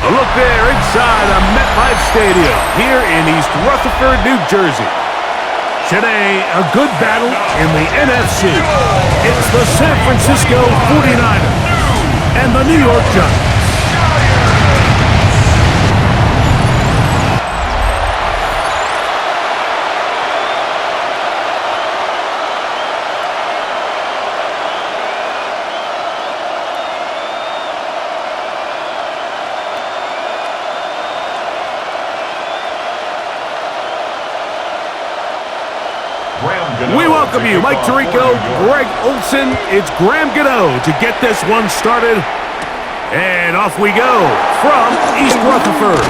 A look there inside a MetLife Stadium here in East Rutherford, New Jersey. Today, a good battle in the NFC. It's the San Francisco 49ers and the New York Giants. We welcome you, Mike Tirico, Greg Olson. It's Graham Gano to get this one started. And off we go from East Rutherford.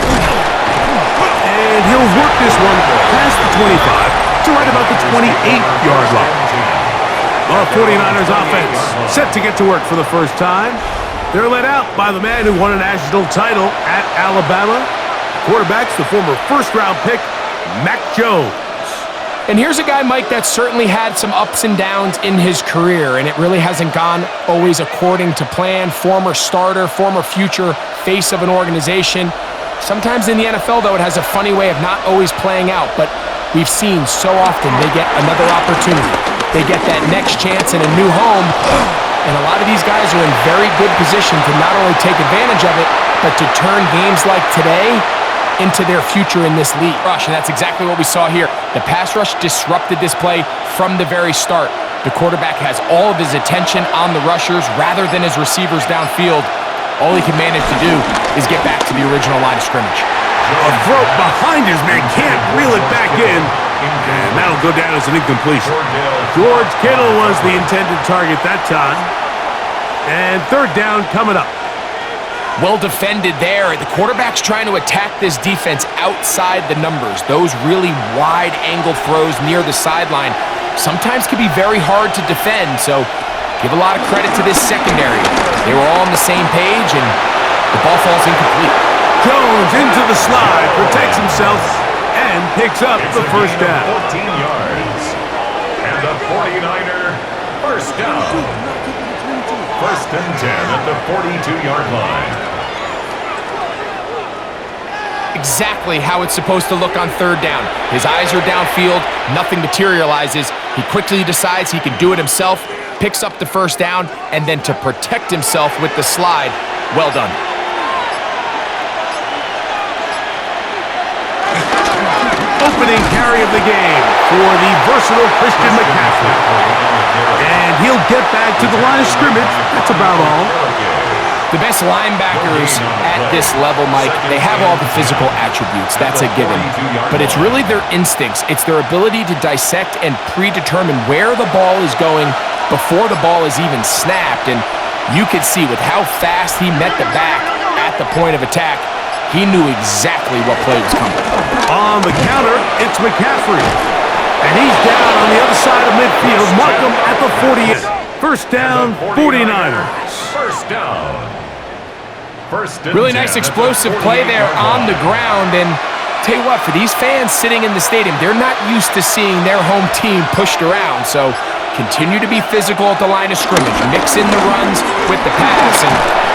And he'll work this one past the 25 to right about the 28-yard line. The 49ers offense set to get to work for the first time. They're led out by the man who won a national title at Alabama. Quarterback's the former first-round pick, Mac Jones. And here's a guy, Mike, that certainly had some ups and downs in his career, and it really hasn't gone always according to plan. Former starter, former future face of an organization. Sometimes in the NFL, though, it has a funny way of not always playing out, but we've seen so often they get another opportunity. They get that next chance in a new home, and a lot of these guys are in very good position to not only take advantage of it, but to turn games like today into their future in this league. And that's exactly what we saw here. The pass rush disrupted this play from the very start. The quarterback has all of his attention on the rushers rather than his receivers downfield. All he can manage to do is get back to the original line of scrimmage. A throw behind his man, can't reel it back in. And that'll go down as an incompletion. George Kittle was the intended target that time. And third down coming up. Well defended there. The quarterback's trying to attack this defense outside the numbers. Those really wide angle throws near the sideline sometimes can be very hard to defend, so give a lot of credit to this secondary. They were all on the same page, and the ball falls incomplete. Jones into the slide, protects himself, and picks up the first down. 14 yards. And the 49er first down. First and 10 at the 42-yard line. Exactly how it's supposed to look on third down. His eyes are downfield, nothing materializes. He quickly decides he can do it himself, picks up the first down, and then to protect himself with the slide, well done. Opening carry of the game for the versatile Christian McCaffrey. And he'll get back to the line of scrimmage. That's about all. The best linebackers at this level, Mike, they have all the physical attributes. That's a given. But it's really their instincts. It's their ability to dissect and predetermine where the ball is going before the ball is even snapped. And you could see with how fast he met the back at the point of attack, he knew exactly what play was coming. On the counter, it's McCaffrey. And he's down on the other side of midfield. Mark him at the 48. First down, 49ers. First down. Really nice explosive play there on the ground. And tell you what, for these fans sitting in the stadium, they're not used to seeing their home team pushed around. So continue to be physical at the line of scrimmage. Mix in the runs with the pass. And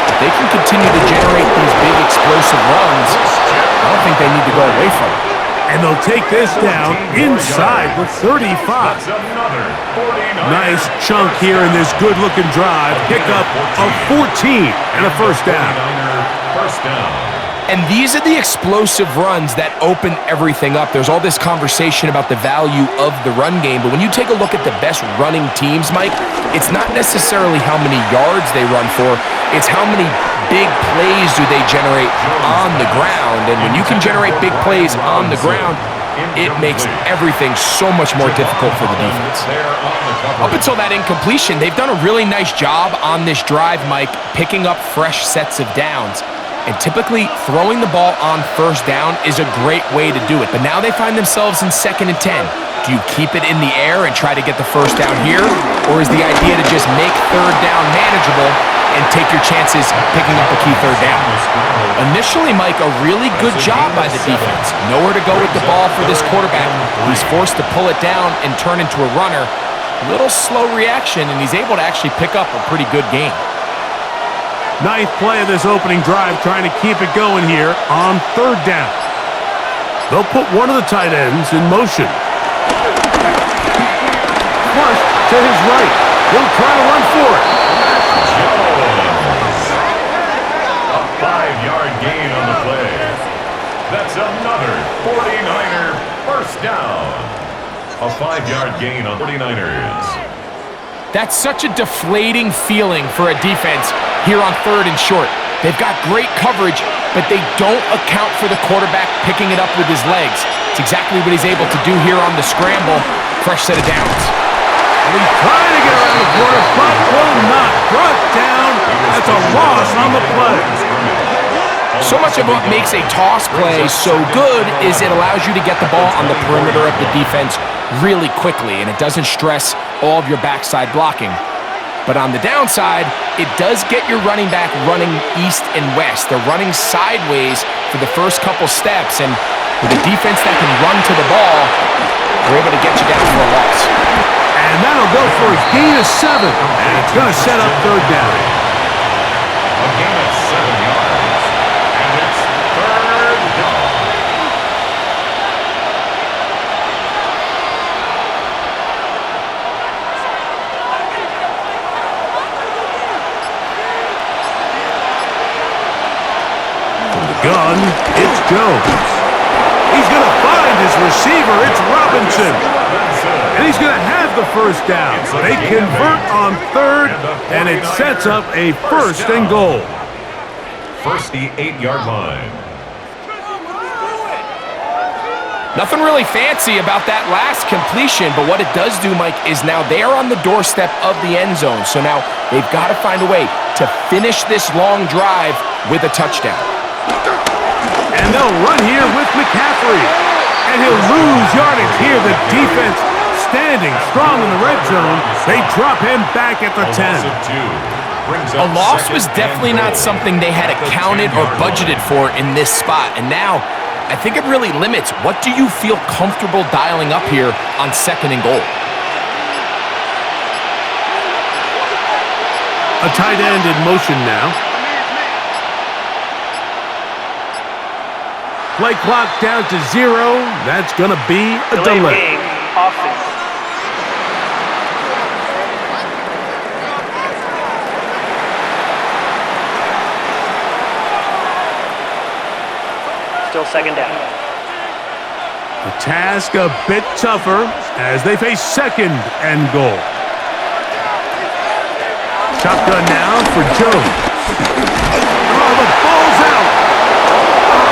if they can continue to generate these big explosive runs, I don't think they need to go away from it. And they'll take this down inside the 35. Nice chunk here in this good-looking drive. Pick up of 14 and a first down. And these are the explosive runs that open everything up. There's all this conversation about the value of the run game, but when you take a look at the best running teams, Mike, it's not necessarily how many yards they run for, it's how many big plays do they generate on the ground. And when you can generate big plays on the ground, it makes everything so much more difficult for the defense. Up until that incompletion, they've done a really nice job on this drive, Mike, picking up fresh sets of downs. And typically, throwing the ball on first down is a great way to do it. But now they find themselves in 2nd and 10. Do you keep it in the air and try to get the first down here? Or is the idea to just make third down manageable and take your chances picking up a key third down? Initially, Mike, a really good job by the defense. Nowhere to go with the ball for this quarterback. He's forced to pull it down and turn into a runner. Little slow reaction, and he's able to actually pick up a pretty good game. Ninth play of this opening drive, trying to keep it going here on third down. They'll put one of the tight ends in motion. Flush to his right. He'll try to run for it. Jones. A 5-yard gain on the play. That's another 49er first down. A 5-yard gain on 49ers. That's such a deflating feeling for a defense here on third and short. They've got great coverage, but they don't account for the quarterback picking it up with his legs. It's exactly what he's able to do here on the scramble. Fresh set of downs. And he's trying to get around the corner, but will not. Brought down. That's a loss on the play. So much of what makes a toss play so good is it allows you to get the ball on the perimeter of the defense really quickly, and it doesn't stress all of your backside blocking. But on the downside, it does get your running back running east and west. They're running sideways for the first couple steps, and with a defense that can run to the ball, they're able to get you down for a loss. And that'll go for a gain of 7, and it's going to set up third down. A gain of 7 yards, and it's third down. Gun, it's Jones. He's going to find his receiver. It's Robinson. And he's going to have the first down. They convert on third, and it sets up a first and goal. First, the 8-yard line. Nothing really fancy about that last completion, but what it does do, Mike, is now they are on the doorstep of the end zone. So now they've got to find a way to finish this long drive with a touchdown. And they'll run here with McCaffrey. And he'll lose yardage here. The defense standing strong in the red zone. They drop him back at the 10. A loss was definitely not something they had accounted or budgeted for in this spot. And now, I think it really limits what do you feel comfortable dialing up here on second and goal. A tight end in motion now. Play clock down to 0. That's going to be a delay. Offense. Still second down. The task a bit tougher as they face second and goal. Shotgun now for Jones. Oh, the ball's out.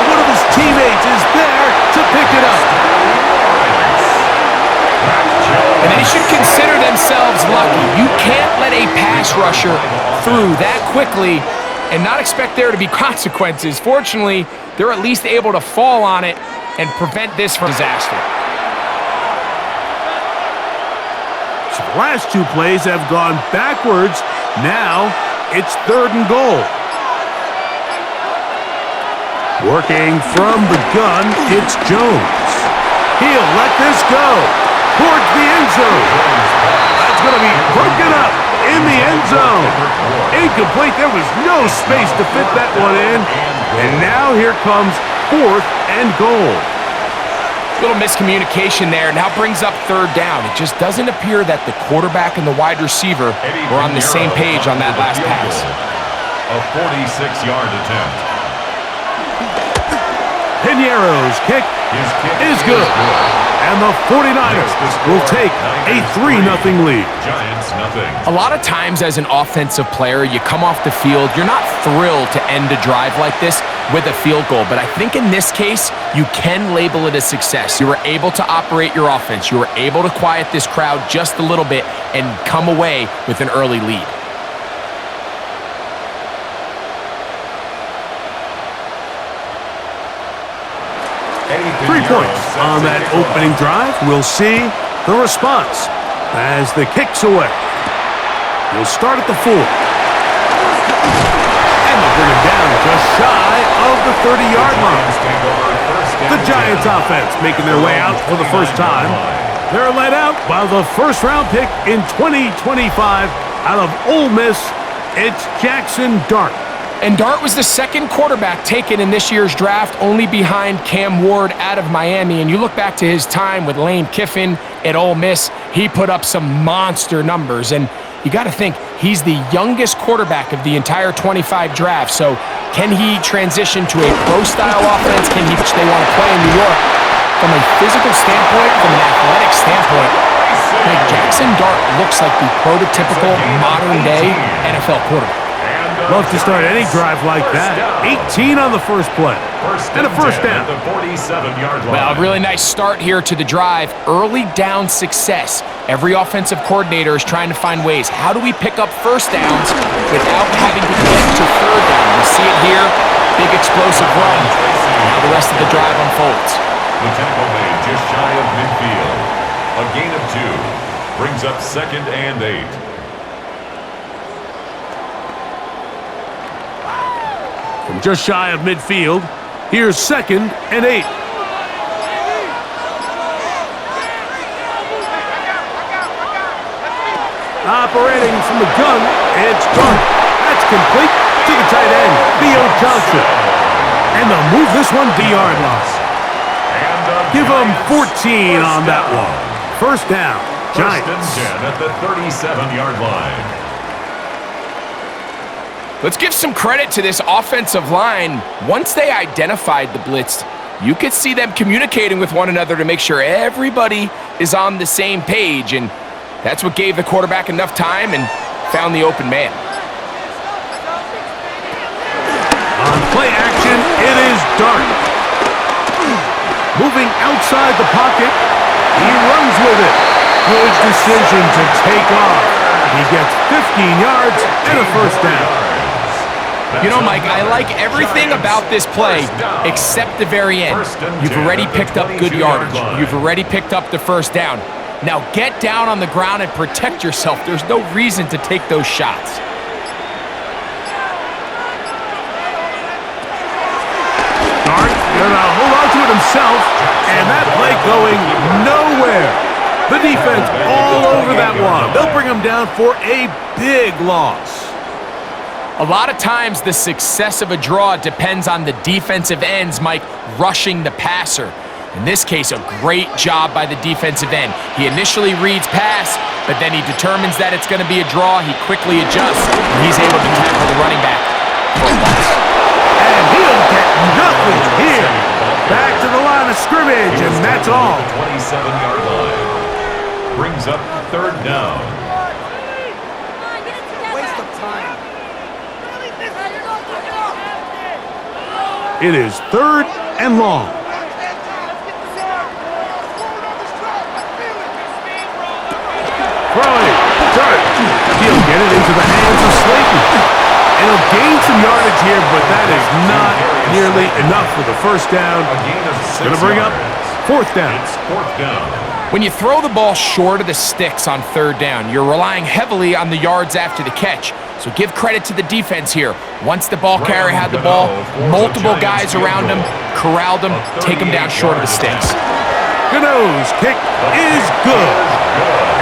One of his teammates is there to pick it up. And they should consider themselves lucky. You can't let a pass rusher through that quickly and not expect there to be consequences. Fortunately, they're at least able to fall on it and prevent this from disaster. So the last two plays have gone backwards. Now it's third and goal. Working from the gun, it's Jones. He'll let this go towards the end zone. That's going to be broken up in the end zone. Incomplete. There was no space to fit that one in. And now here comes fourth and goal. Little miscommunication there. Now brings up third down. It just doesn't appear that the quarterback and the wide receiver were on the same page on that last pass. A 46-yard attempt. Piniero's kick is good. And the 49ers will take a 3-0 lead. Giants nothing. A lot of times as an offensive player, you come off the field, you're not thrilled to end a drive like this with a field goal. But I think in this case, you can label it a success. You were able to operate your offense. You were able to quiet this crowd just a little bit and come away with an early lead. 3 points on that opening drive. We'll see the response as the kick's away. He'll start at the 4. And they'll bring him down just shy of the 30-yard line. The Giants offense making their way out for the first time. They're led out by the first-round pick in 2025 out of Ole Miss. It's Jackson Dart. And Dart was the second quarterback taken in this year's draft, only behind Cam Ward out of Miami. And you look back to his time with Lane Kiffin at Ole Miss, he put up some monster numbers. And you got to think, he's the youngest quarterback of the entire 25 draft. So can he transition to a pro-style offense? Can they want to play in New York? From a physical standpoint, from an athletic standpoint, like Jackson Dart looks like the prototypical modern-day NFL quarterback. Love to start any drive like that. 18 on the first play. And a first down. At the 47-yard line. Well, a really nice start here to the drive. Early down success. Every offensive coordinator is trying to find ways. How do we pick up first downs without having to get to third down? We see it here. Big explosive run. Now the rest of the drive unfolds. The tackle made just shy of midfield. A gain of 2. Brings up 2nd and 8. From just shy of midfield, here's 2nd and 8. Operating from the gun, it's Dart. That's complete to the tight end, Theo Johnson. And they'll move this one to yard loss. Give them 14 on that one. First down, Giants. First and 10 at the 37-yard line. Let's give some credit to this offensive line. Once they identified the blitz, you could see them communicating with one another to make sure everybody is on the same page, and that's what gave the quarterback enough time and found the open man. On play action, it is Dart. Moving outside the pocket, he runs with it. Good decision to take off. He gets 15 yards and a first down. You know, Mike, I like everything about this play except the very end. You've already picked up good yardage. You've already picked up the first down. Now get down on the ground and protect yourself. There's no reason to take those shots. Dart gonna hold on to it himself, and that play going nowhere. The defense all over that one. They'll bring him down for a big loss. A lot of times the success of a draw depends on the defensive ends, Mike, rushing the passer. In this case, a great job by the defensive end. He initially reads pass, but then he determines that it's going to be a draw. He quickly adjusts, and he's able to tackle the running back for a loss. And he'll get nothing here. Back to the line of scrimmage, and that's all. 27-yard line. Brings up 3rd down. It is 3rd and long. Throwing. Dart. He'll get it into the hands of Slayton. And he'll gain some yardage here, but that is not nearly enough for the first down. A gain of 6 Going to bring up 4th down. It's 4th down. When you throw the ball short of the sticks on 3rd down, you're relying heavily on the yards after the catch. So give credit to the defense here. Once the ball carrier had the ball, multiple guys around him, corralled him, take him down short of the sticks. Gano's kick is good.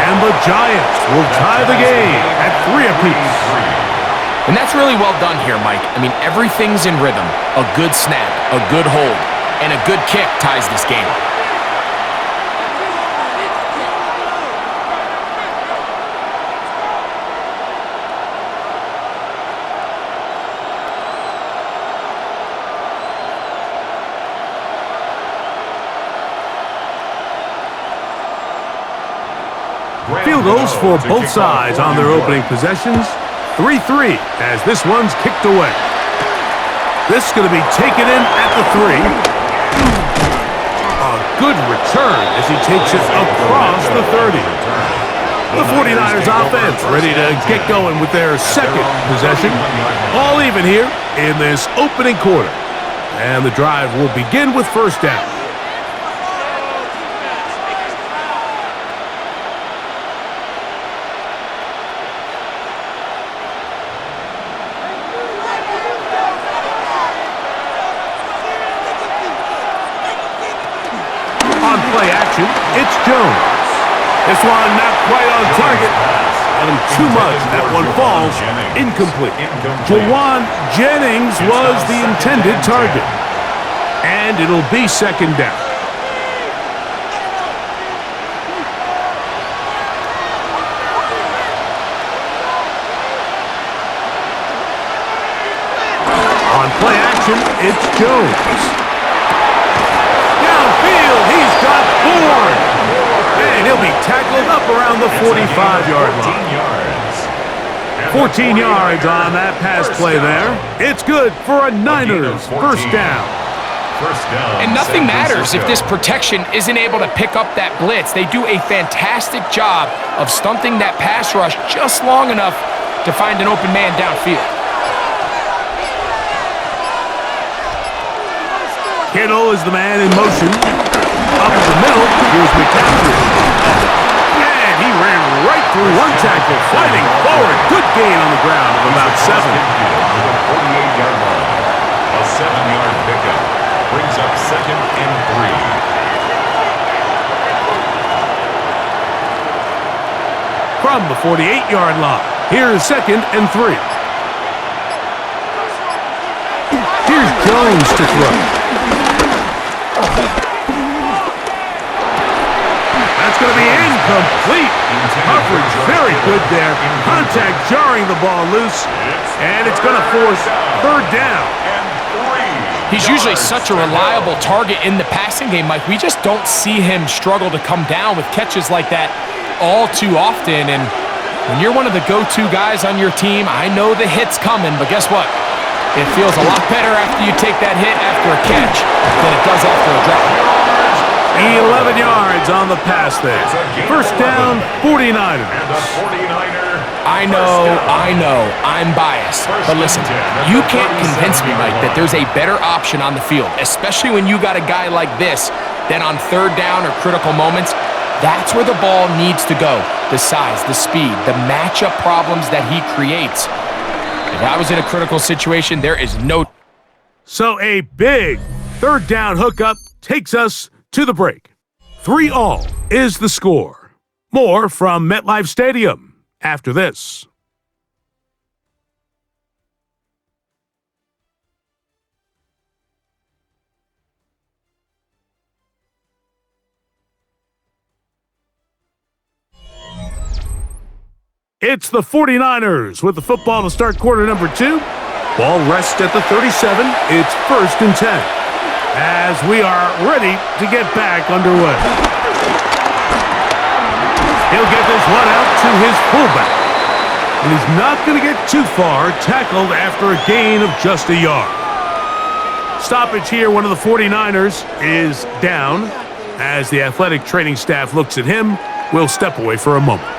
And the Giants will tie the game at 3 apiece. And that's really well done here, Mike. I mean, everything's in rhythm. A good snap, a good hold, and a good kick ties this game. Field goals for both sides on their opening possessions. 3-3 as this one's kicked away. This is going to be taken in at the 3. A good return as he takes it across the 30. The 49ers offense ready to get going with their second possession. All even here in this opening quarter. And the drive will begin with first down. On play action, it's Jones. This one not quite on target. him too much. That one falls incomplete. Jawan Jennings was the intended target. And it'll be second down. On play action, it's Jones. Downfield, he's got Ford. And he'll be tackled up around the 45-yard line. 14 yards on that pass play there. It's good for a Niners first down. And nothing matters if this protection isn't able to pick up that blitz. They do a fantastic job of stunting that pass rush just long enough to find an open man downfield. Kittle is the man in motion. Up the middle, here's McCaffrey. And he ran right through one tackle, fighting forward. Good gain on the ground of about 7. 48-yard line. A 7-yard pickup brings up 2nd and 3. From the 48-yard line, here's 2nd and 3. Here's Jones to throw. That's going to be incomplete. Coverage very good there. Contact jarring the ball loose, and it's going to force third down. He's usually such a reliable target in the passing game, Mike. We just don't see him struggle to come down with catches like that all too often. And when you're one of the go-to guys on your team, I know the hit's coming, but guess what? It feels a lot better after you take that hit after a catch than it does after a drop. 11 yards on the pass there. First down, 49ers. I know, I'm biased. But listen, you can't convince me, Mike, that there's a better option on the field, especially when you got a guy like this, than on third down or critical moments. That's where the ball needs to go. The size, the speed, the matchup problems that he creates. If I was in a critical situation, there is no... So a big third down hookup takes us to the break. 3-all is the score. More from MetLife Stadium after this. It's the 49ers with the football to start quarter number 2. Ball rests at the 37. It's 1st and 10. As we are ready to get back underway. He'll get this one out to his fullback. And he's not going to get too far, tackled after a gain of just a yard. Stoppage here, one of the 49ers is down. As the athletic training staff looks at him, we'll step away for a moment.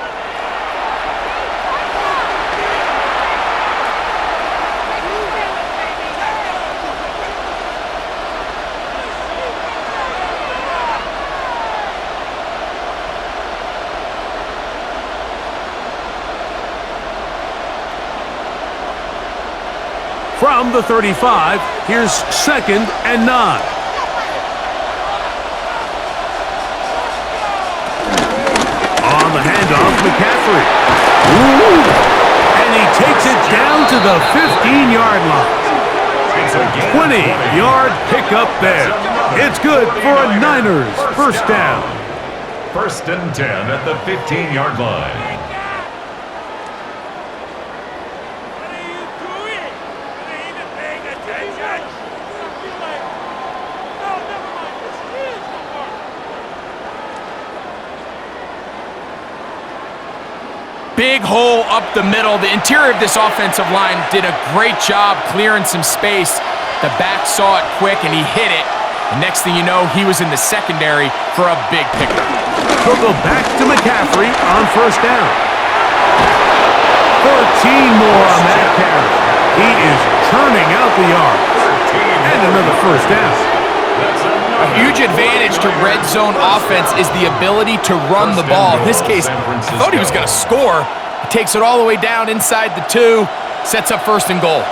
From the 35, here's 2nd and 9. On the handoff, McCaffrey. Ooh. And he takes it down to the 15-yard line. 20-yard pickup there. It's good for a Niners first down. 1st and 10 at the 15-yard line. Big hole up the middle. The interior of this offensive line did a great job clearing some space. The back saw it quick, and he hit it. The next thing you know, he was in the secondary for a big pickup. He'll go back to McCaffrey on first down. 14 more on that carry. He is churning out the yards. And another first down. A huge advantage to red zone offense is the ability to run the ball. In this case, I thought he was going to score. He takes it all the way down inside the 2, sets up 1st and goal.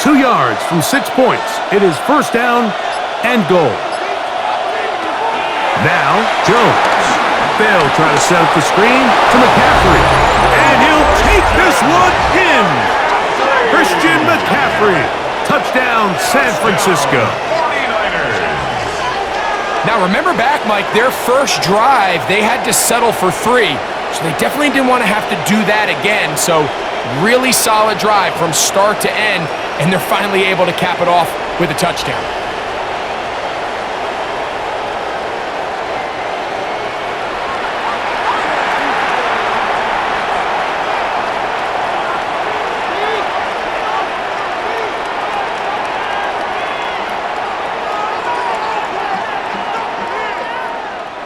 2 yards from 6 points. It is first down and goal. Now, Jones. They'll try to set up the screen to McCaffrey. And he'll McCaffrey. Touchdown, San Francisco. 49ers. Now, remember back, Mike, their first drive, they had to settle for 3. So they definitely didn't want to have to do that again. So really solid drive from start to end, and they're finally able to cap it off with a touchdown.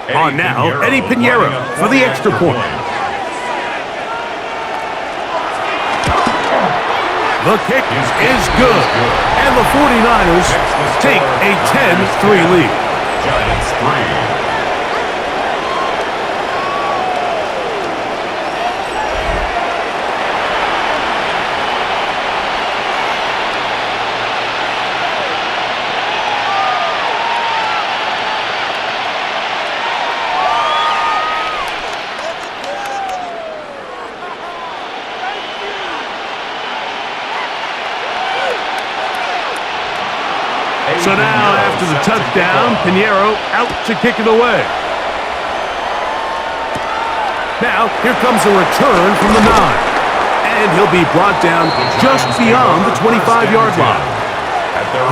On now, Eddie Pinheiro for the extra point. The kick is good, and the 49ers take a 10-3 lead. Giants 3. So now, after the touchdown, Pinheiro out to kick it away. Now, here comes a return from the 9. And he'll be brought down just beyond the 25-yard line.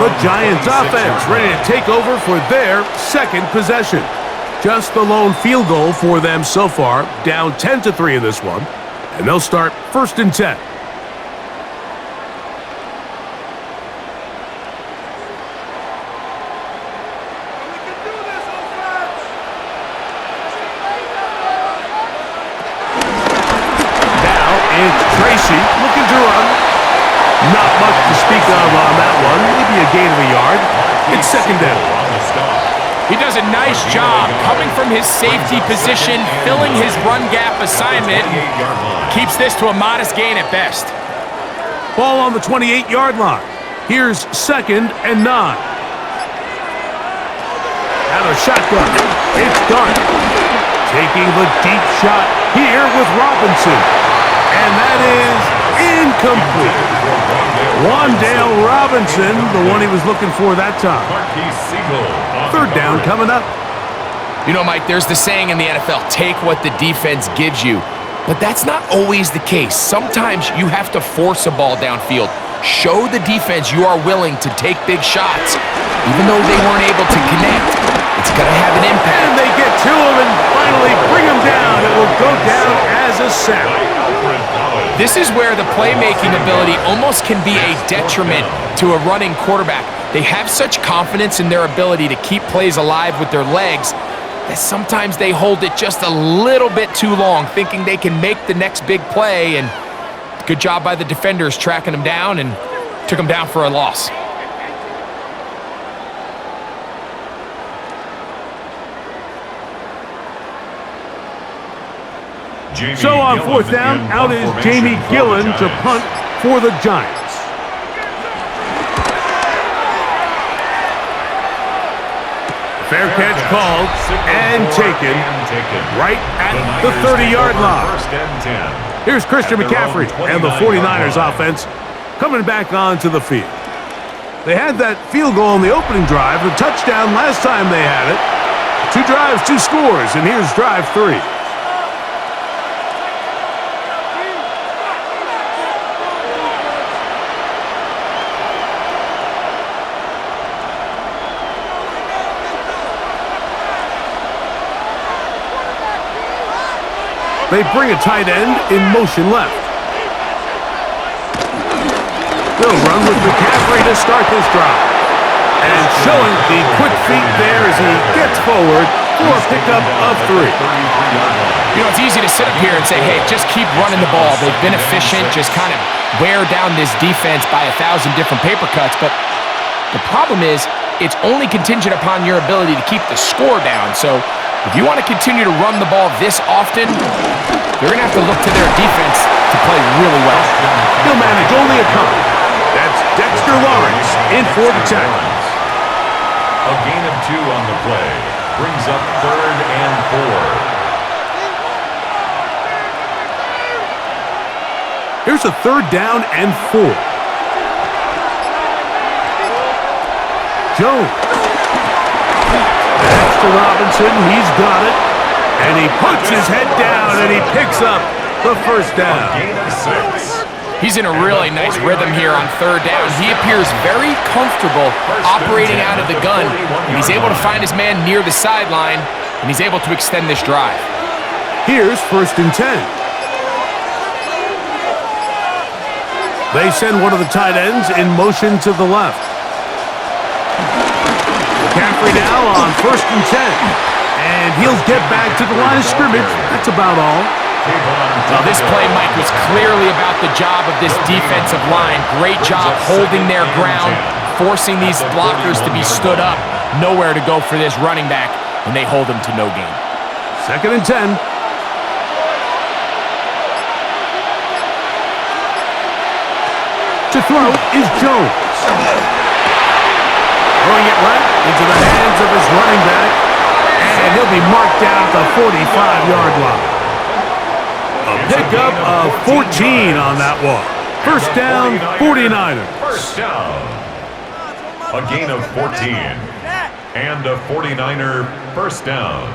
The Giants offense ready to take over for their second possession. Just the lone field goal for them so far, down 10-3 in this one. And they'll start 1st and 10. Tracy looking to run. Not much to speak of on that one. Maybe a gain of a yard. It's 2nd down. He does a nice job coming from his safety position, filling his run gap assignment. Keeps this to a modest gain at best. Ball on the 28-yard line. Here's 2nd and 9. Out of shotgun. It's done. Taking the deep shot here with Robinson. And that is incomplete. Wandale Robinson, the one he was looking for that time. 3rd down coming up. You know, Mike, there's the saying in the NFL, take what the defense gives you. But that's not always the case. Sometimes you have to force a ball downfield. Show the defense you are willing to take big shots. Even though they weren't able to connect, it's going to have an impact. And they get to him and finally bring him down. It will go down as a sack. This is where the playmaking ability almost can be a detriment to a running quarterback. They have such confidence in their ability to keep plays alive with their legs that sometimes they hold it just a little bit too long, thinking they can make the next big play, and good job by the defenders tracking them down and took them down for a loss. So on 4th down, out is Jamie Gillen to punt for the Giants. Fair catch called and taken right at the 30-yard line. Here's Christian McCaffrey and the 49ers offense coming back onto the field. They had that field goal on the opening drive, the touchdown last time they had it. 2 drives, 2 scores, and here's drive 3. They bring a tight end in motion left. They'll run with McCaffrey to start this drive. And showing the quick feet there as he gets forward for a pickup of 3. You know, it's easy to sit up here and say, hey, just keep running the ball. They've been efficient, just kind of wear down this defense by 1,000 different paper cuts. But the problem is, it's only contingent upon your ability to keep the score down. So if you want to continue to run the ball this often, you're going to have to look to their defense to play really well. He'll manage only a couple. That's Dexter Lawrence in for the tackle. A gain of 2 on the play. Brings up 3rd and 4. Here's a 3rd down and 4. Jones. That's to Robinson. He's got it. And he puts his head down, and he picks up the first down. Gain of 6. He's in a really nice rhythm here on third down. He appears very comfortable operating out of the gun, and he's able to find his man near the sideline, and he's able to extend this drive. Here's 1st and 10. They send one of the tight ends in motion to the left. McCaffrey now on 1st and 10. And he'll get back to the line of scrimmage. That's about all. Now this play, Mike, was clearly about the job of this defensive line. Great job holding their ground, forcing these blockers to be stood up. Nowhere to go for this running back, and they hold him to no gain. 2nd and 10. To throw is Jones. Throwing it right into the hands of his running back, and he'll be marked down at the 45-yard line. A pickup of 14 on that one. First down, 49ers. First down. A gain of 14. And a 49er first down.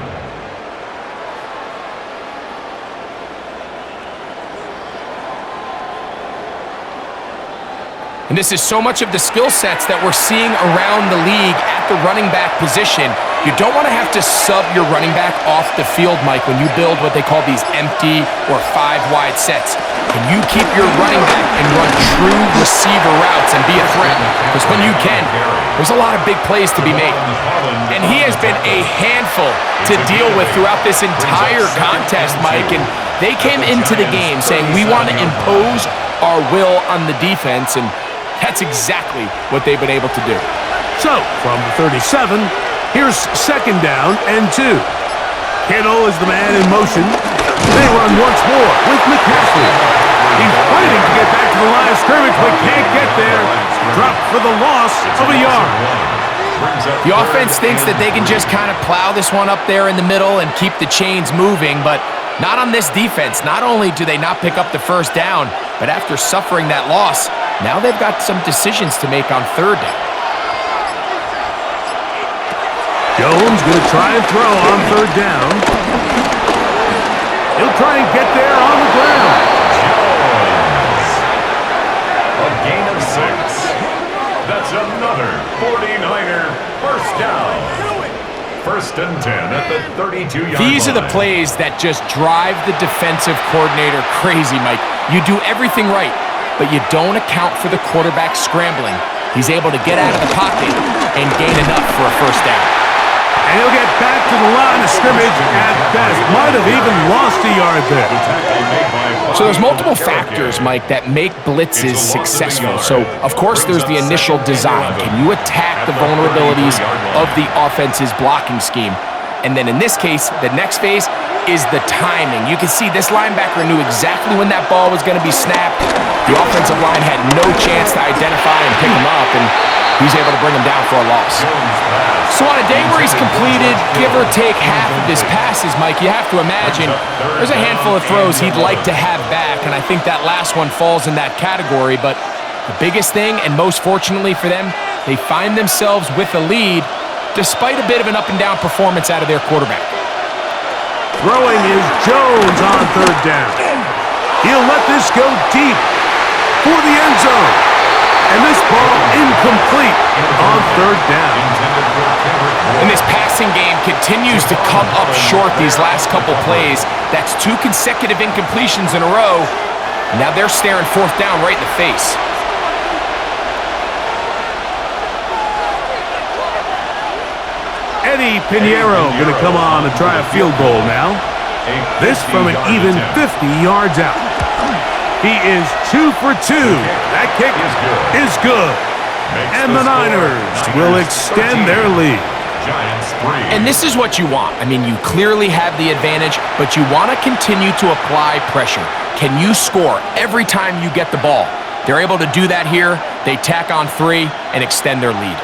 And this is so much of the skill sets that we're seeing around the league at the running back position. You don't want to have to sub your running back off the field, Mike, when you build what they call these empty or 5-wide sets. Can you keep your running back and run true receiver routes and be a threat? Because when you can, there's a lot of big plays to be made. And he has been a handful to deal with throughout this entire contest, Mike. And they came into the game saying, we want to impose our will on the defense, and that's exactly what they've been able to do. So, from the 37, here's 2nd down and 2. Kittle is the man in motion. They run once more with McCaffrey. He's fighting to get back to the line of scrimmage, but can't get there. Dropped for the loss of a yard. The offense thinks that they can just kind of plow this one up there in the middle and keep the chains moving, but not on this defense. Not only do they not pick up the first down, but after suffering that loss, now they've got some decisions to make on 3rd down. Jones going to try and throw on 3rd down. He'll try and get there on the ground. Jones. A gain of 6. That's another 49er first down. 1st and 10 at the 32-yard line. These are the plays that just drive the defensive coordinator crazy, Mike. You do everything right, but you don't account for the quarterback scrambling. He's able to get out of the pocket and gain enough for a first down. And he'll get back to the line of scrimmage at best. Might have even lost a yard there. So there's multiple factors, Mike, that make blitzes successful. So, of course, there's the initial design. Can you attack the vulnerabilities of the offense's blocking scheme? And then in this case, the next phase is the timing. You can see this linebacker knew exactly when that ball was going to be snapped. The offensive line had no chance to identify and pick him up, and he's able to bring him down for a loss. So on a day where he's completed, give or take half of his passes, Mike, you have to imagine there's a handful of throws he'd like to have back, and I think that last one falls in that category. But the biggest thing, and most fortunately for them, they find themselves with a lead despite a bit of an up-and-down performance out of their quarterback. Throwing is Jones on 3rd down. He'll let this go deep for the end zone. And this ball incomplete on 3rd down. And this passing game continues to come up short these last couple plays. That's 2 consecutive incompletions in a row. Now they're staring 4th down right in the face. Eddie Pinheiro going to come on and try a field goal now. This from an even 50 yards out. He is 2 for 2. That kick is good. And the Niners will extend their lead. And this is what you want. I mean, you clearly have the advantage, but you want to continue to apply pressure. Can you score every time you get the ball? They're able to do that here. They tack on 3 and extend their lead.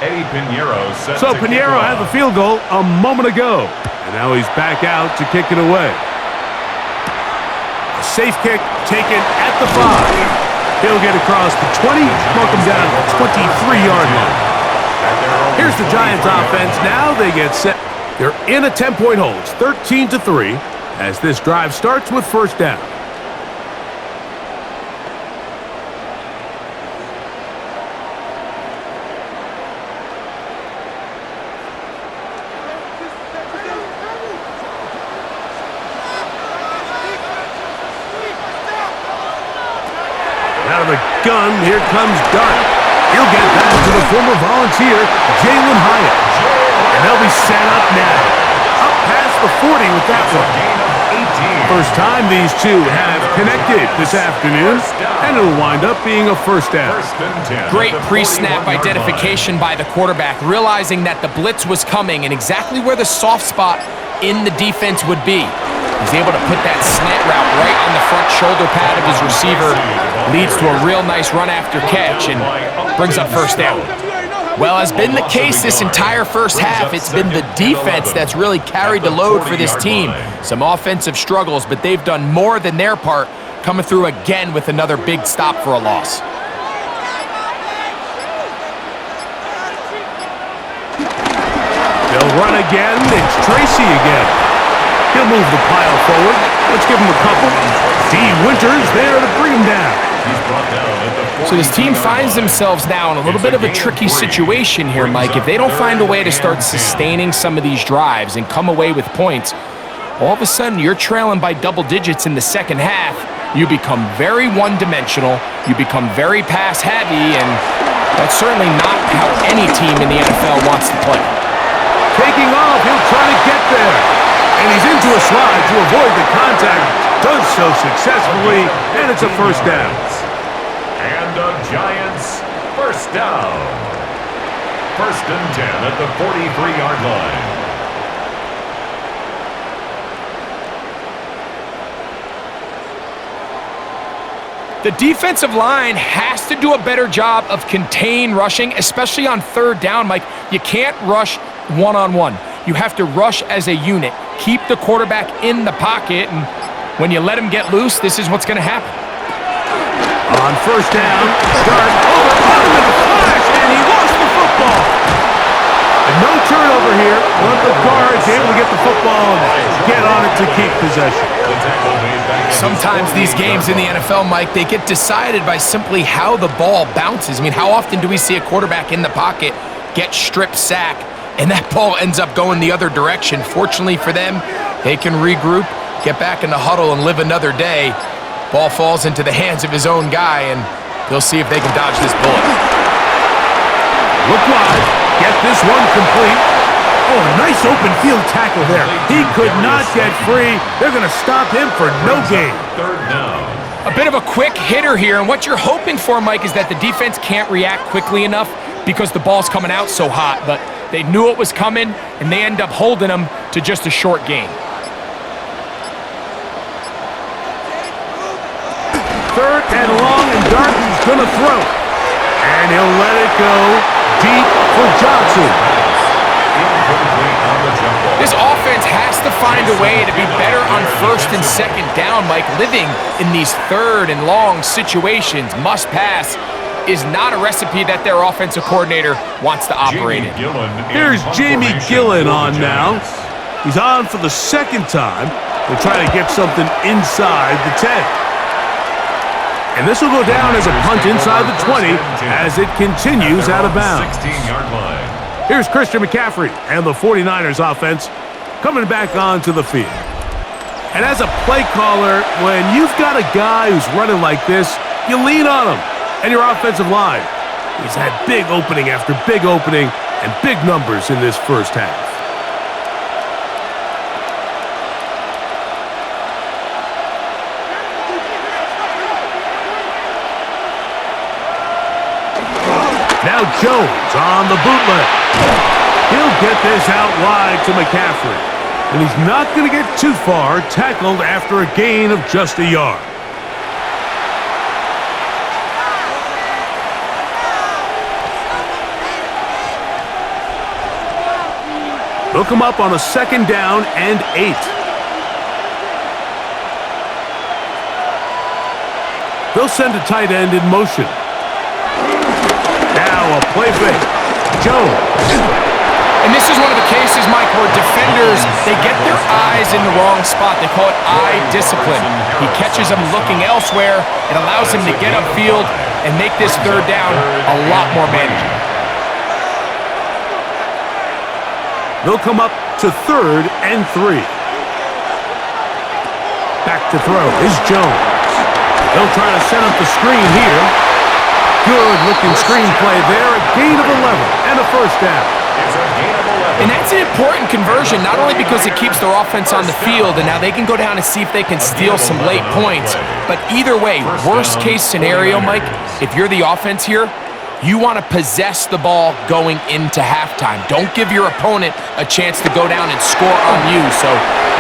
Eddie Pinheiro So Pinheiro had the field goal a moment ago, and now he's back out to kick it away. safe kick taken at the 5. He'll get across the 20, mark him down at the 23-yard line. Here's the Giants offense. Now they get set. They're in a 10-point hold. It's 13-3 as this drive starts with first down. Out of the gun, here comes Dart. He'll get back to the former Volunteer, Jalen Hyatt. And they'll be set up now. Up past the 40 with that one. First time these two have connected this afternoon, and it'll wind up being a first down. Great pre-snap identification by the quarterback, realizing that the blitz was coming and exactly where the soft spot in the defense would be. He's able to put that slant route right on the front shoulder pad of his receiver. Leads to a real nice run after catch and brings up first down. Well, as been the case this entire first half, it's been the defense that's really carried the load for this team. Some offensive struggles, but they've done more than their part, coming through again with another big stop for a loss. They'll run again. It's Tracy again. He'll move the pile forward. Let's give him a couple. D. Winters there to bring him down. So this team finds themselves now in a little bit of a tricky situation here, Mike. If they don't find a way to start sustaining some of these drives and come away with points, all of a sudden you're trailing by double digits in the second half. You become very one-dimensional. You become very pass-heavy, and that's certainly not how any team in the NFL wants to play. Taking off, he'll try to get there. And he's into a slide to avoid the contact. Does so successfully, and it's a first down. And the Giants first down. First and 10 at the 43-yard line. The defensive line has to do a better job of contain rushing, especially on third down, Mike. You can't rush one-on-one. You have to rush as a unit. Keep the quarterback in the pocket, and when you let him get loose, this is what's going to happen. On first down, Dart over him in a flash, and he lost the football. And no turnover here. One of the guards able to get the football and get on it to keep possession. Sometimes these games in the NFL, Mike, they get decided by simply how the ball bounces. I mean, how often do we see a quarterback in the pocket get strip sack, and that ball ends up going the other direction? Fortunately for them, they can regroup, get back in the huddle, and live another day. Ball falls into the hands of his own guy, and they'll see if they can dodge this bullet. Look wide. Get this one complete. Oh, a nice open field tackle there. He could not get free. They're going to stop him for no gain. Third down. A bit of a quick hitter here, and what you're hoping for, Mike, is that the defense can't react quickly enough because the ball's coming out so hot, but they knew it was coming, and they end up holding them to just a short gain. Third and long, and Darton's going to throw. And he'll let it go deep for Johnson. This offense has to find a way to be better on first and second down, Mike. Living in these third and long situations, must pass, is not a recipe that their offensive coordinator wants to operate in. Here's Jamie Gillen on now. He's on for the second time. They'll try to get something inside the 10. And this will go down as a punt inside the 20 as it continues out of bounds. 16-yard line. Here's Christian McCaffrey and the 49ers offense coming back onto the field. And as a play caller, when you've got a guy who's running like this, you lean on him and your offensive line. He's had big opening after big opening and big numbers in this first half. Now Jones on the bootleg. He'll get this out wide to McCaffrey. And he's not going to get too far, tackled after a gain of just a yard. Hook him up on a second down and 8. They'll send a tight end in motion. Now a play fake. Jones. And this is one of the cases, Mike, where defenders, they get their eyes in the wrong spot. They call it eye discipline. He catches them looking elsewhere. It allows him to get upfield and make this third down a lot more manageable. They'll come up to 3rd and 3. Back to throw is Jones. They'll try to set up the screen here. Good-looking screen play there. A gain of 11 and a first down. And that's an important conversion, not only because it keeps their offense on the field, and now they can go down and see if they can steal some late points. But either way, worst-case scenario, Mike, if you're the offense here, you want to possess the ball going into halftime. Don't give your opponent a chance to go down and score on you. So,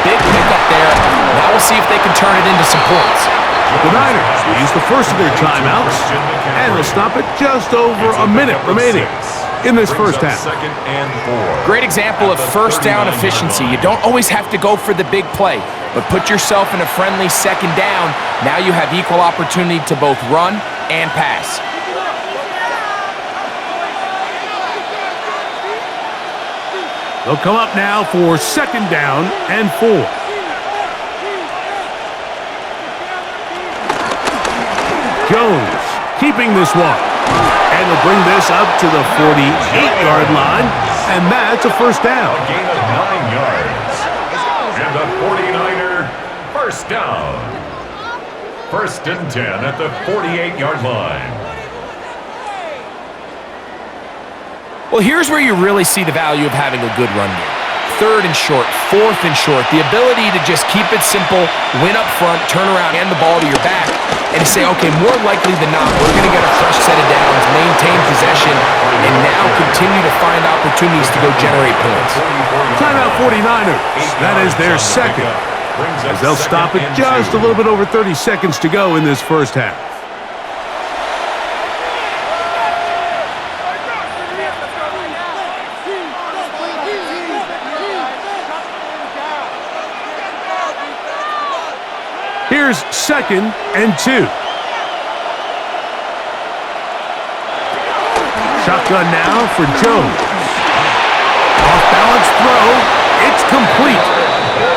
big pickup there. Now we'll see if they can turn it into some points. The Niners use the first of their timeouts, and they'll stop it just over a minute remaining in this first half. Great example of first down efficiency. You don't always have to go for the big play, but put yourself in a friendly second down. Now you have equal opportunity to both run and pass. They'll come up now for 2nd down and 4. Jones keeping this one. And they'll bring this up to the 48-yard line, and that's a first down. A gain of 9 yards. And the 49er first down. 1st and 10 at the 48-yard line. Well, here's where you really see the value of having a good run game. 3rd and short, 4th and short. The ability to just keep it simple, win up front, turn around, hand the ball to your back, and say, okay, more likely than not, we're going to get a fresh set of downs, maintain possession, and now continue to find opportunities to go generate points. Timeout 49ers. That is their second, as they'll stop it just a little bit over 30 seconds to go in this first half. Here's 2nd and 2. Shotgun now for Jones. Off-balance throw. It's complete.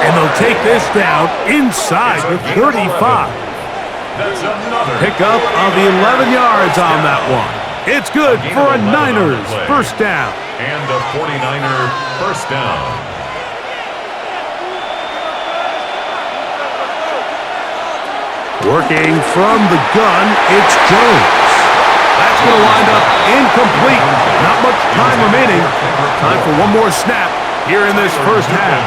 And they'll take this down inside the 35. Pickup of 11 yards on that one. It's good for a Niners first down. And a 49er first down. Working from the gun, it's Jones. That's going to wind up incomplete. Not much time remaining. Time for one more snap here in this first half.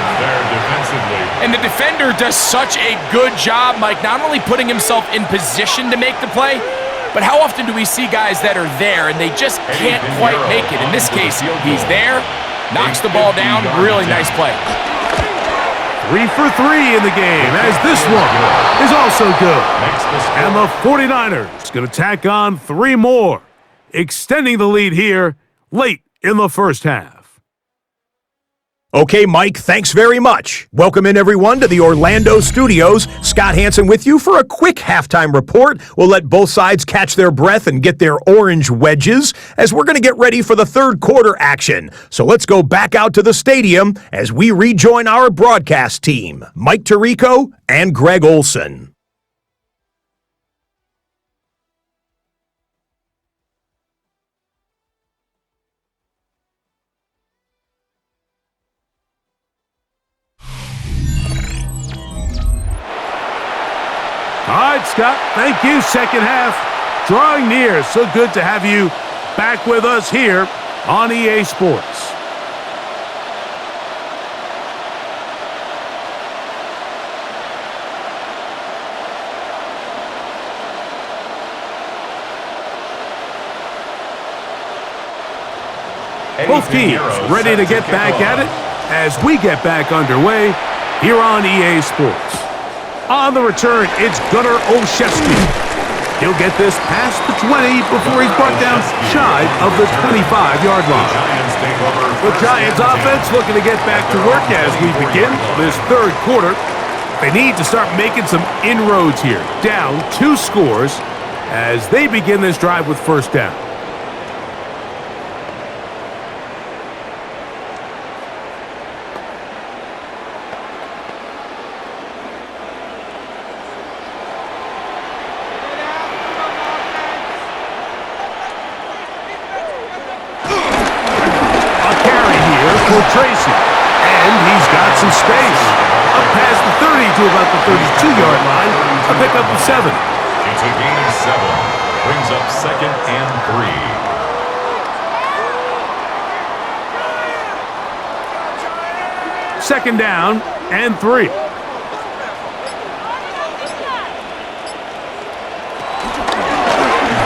And the defender does such a good job, Mike, not only putting himself in position to make the play, but how often do we see guys that are there and they just can't quite make it? In this case, he's there, knocks the ball down, really nice play. 3 for 3 in the game, as this one is also good. And the 49ers going to tack on 3 more, extending the lead here late in the first half. Okay, Mike, thanks very much. Welcome in, everyone, to the Orlando studios. Scott Hansen with you for a quick halftime report. We'll let both sides catch their breath and get their orange wedges as we're going to get ready for the third quarter action. So let's go back out to the stadium as we rejoin our broadcast team, Mike Tirico and Greg Olson. All right, Scott, thank you. Second half drawing near. So good to have you back with us here on EA Sports. Both teams ready to get back at it as we get back underway here on EA Sports. On the return, it's Gunnar Olszewski. He'll get this past the 20 before he's brought down shy of the 25-yard line. The Giants offense looking to get back to work as we begin this third quarter. They need to start making some inroads here. Down 2 scores as they begin this drive with first down. For Tracy, and he's got some space. Up past the 30 to about the 32-yard line, a pickup of 7. It's a gain of 7. Brings up 2nd and 3. Second down and 3.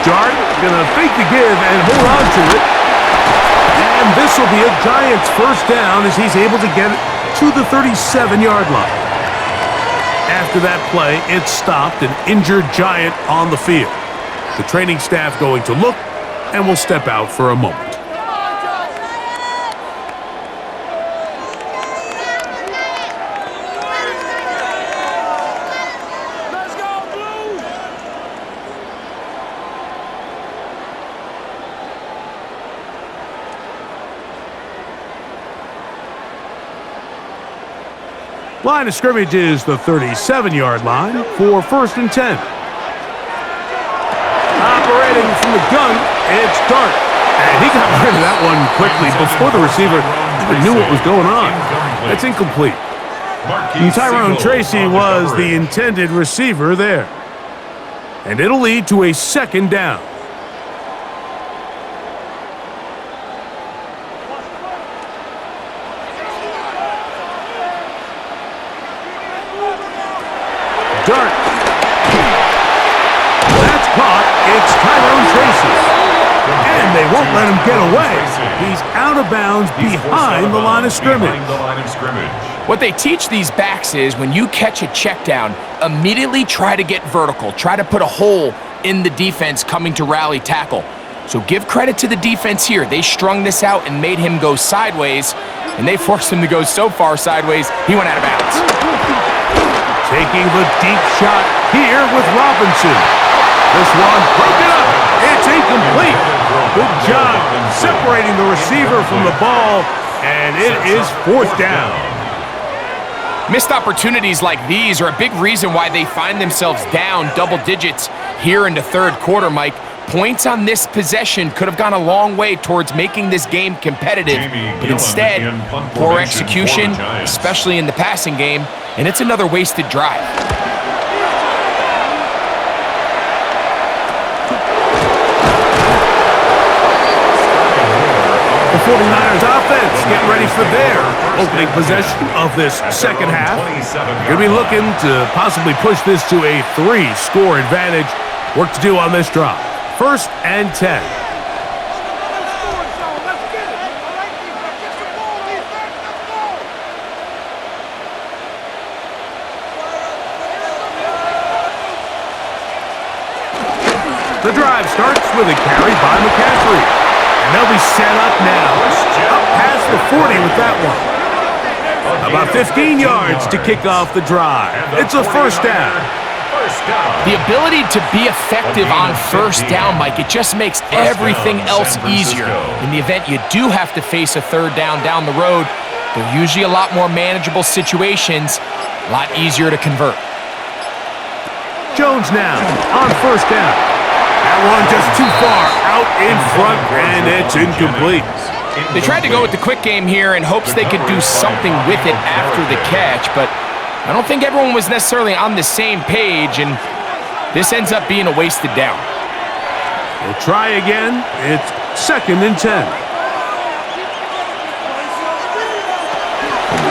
Dart gonna fake the give and hold on to it. And this will be a Giants first down as he's able to get it to the 37-yard line. After that play, it stopped an injured Giant on the field. The training staff going to look and will step out for a moment. Line of scrimmage is the 37-yard line for 1st and 10. Operating from the gun, it's Dart. And he got rid of that one quickly before the receiver even knew what was going on. That's incomplete. And Tyrone Tracy was the intended receiver there. And it'll lead to a 2nd down. Dart. That's caught. It's Tyrone Tracy. And they won't let him get away. He's out of bounds behind the line of scrimmage. What they teach these backs is when you catch a check down, immediately try to get vertical. Try to put a hole in the defense coming to rally tackle. So give credit to the defense here. They strung this out and made him go sideways, and they forced him to go so far sideways, he went out of bounds. Taking the deep shot here with Robinson. This one broken up. It's incomplete. Good job separating the receiver from the ball, and it is 4th down. Missed opportunities like these are a big reason why they find themselves down double digits here in the 3rd quarter, Mike. Points on this possession could have gone a long way towards making this game competitive, but instead, poor execution, especially in the passing game, and it's another wasted drive. The 49ers offense getting ready for their opening possession of this 2nd half. Going to be looking to possibly push this to a 3-score advantage. Work to do on this drive. 1st and 10. The drive starts with a carry by McCaffrey. And they'll be set up now. Up past the 40 with that one. About 15 yards to kick off the drive. It's a 1st down. The ability to be effective on 1st down, Mike, it just makes everything else easier. In the event you do have to face a 3rd down the road, they're usually a lot more manageable situations, a lot easier to convert. Jones now on 1st down. That one just too far out in front, and it's incomplete. They tried to go with the quick game here in hopes they could do something with it after the catch, but I don't think everyone was necessarily on the same page, and this ends up being a wasted down. We'll try again. It's 2nd and 10.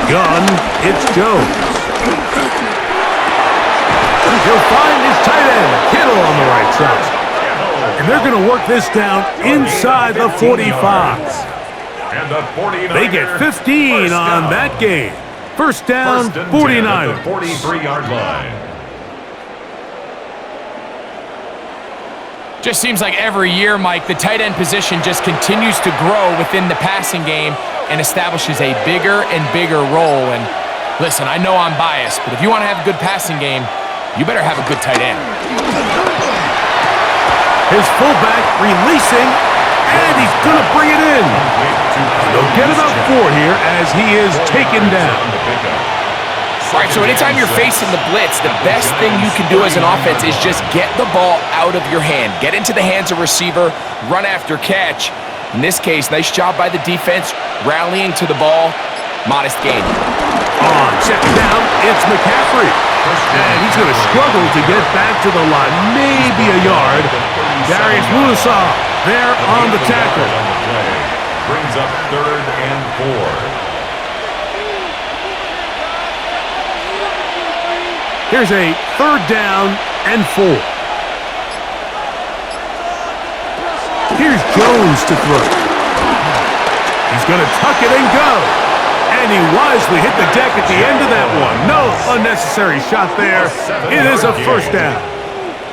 Gun, it's Jones. He'll find his tight end, Kittle, on the right side. And they're going to work this down inside the 45. They get 15 on that game. 1st down, 49. 43-yard line. Just seems like every year, Mike, the tight end position just continues to grow within the passing game and establishes a bigger and bigger role. And listen, I know I'm biased, but if you want to have a good passing game, you better have a good tight end. His fullback releasing, and he's going to bring it in. They'll get about 4 here as he is taken down. All right, so anytime you're facing the blitz, the best thing you can do as an offense is just get the ball out of your hand. Get into the hands of receiver, run after catch. In this case, nice job by the defense, rallying to the ball. Modest gain. On second down, it's McCaffrey. And he's going to struggle to get back to the line, maybe a yard. Darius Musa there on the tackle. Brings up 3rd and 4. Here's a 3rd down and 4. Here's Jones to throw. He's going to tuck it and go. And he wisely hit the deck at the end of that one. No unnecessary shot there. It is a 1st down.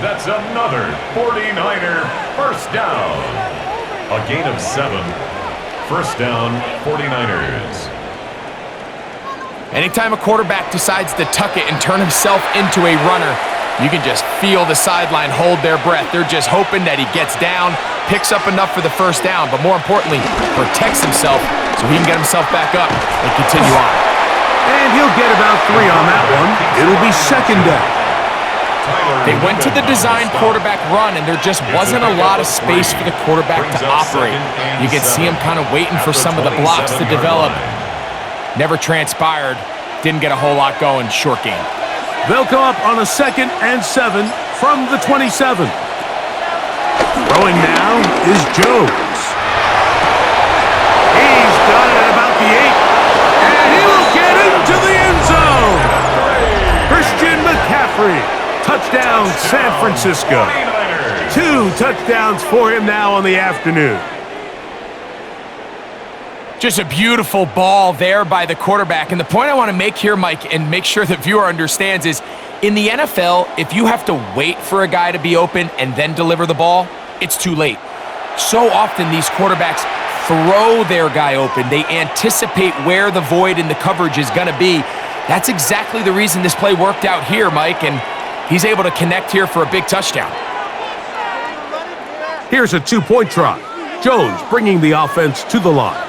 That's another 49er first down. A gain of 7. First down, 49ers. Anytime a quarterback decides to tuck it and turn himself into a runner, you can just feel the sideline hold their breath. They're just hoping that he gets down, picks up enough for the first down, but more importantly, protects himself so he can get himself back up and continue on. And he'll get about 3 on that one. It'll be 2nd down. They went to the design quarterback run, and there just wasn't a lot of space for the quarterback to operate. You can see him kind of waiting for some of the blocks to develop. Never transpired. Didn't get a whole lot going. Short game. They'll go up on a 2nd and 7 from the 27. Throwing now is Jones. He's got it at about the 8. And he will get into the end zone. Christian McCaffrey. Touchdown, San Francisco. 2 touchdowns for him now on the afternoon. Just a beautiful ball there by the quarterback. And the point I want to make here, Mike, and make sure the viewer understands is, in the NFL, if you have to wait for a guy to be open and then deliver the ball, it's too late. So often these quarterbacks throw their guy open. They anticipate where the void in the coverage is going to be. That's exactly the reason this play worked out here, Mike, and he's able to connect here for a big touchdown. Here's a 2-point try. Jones bringing the offense to the line.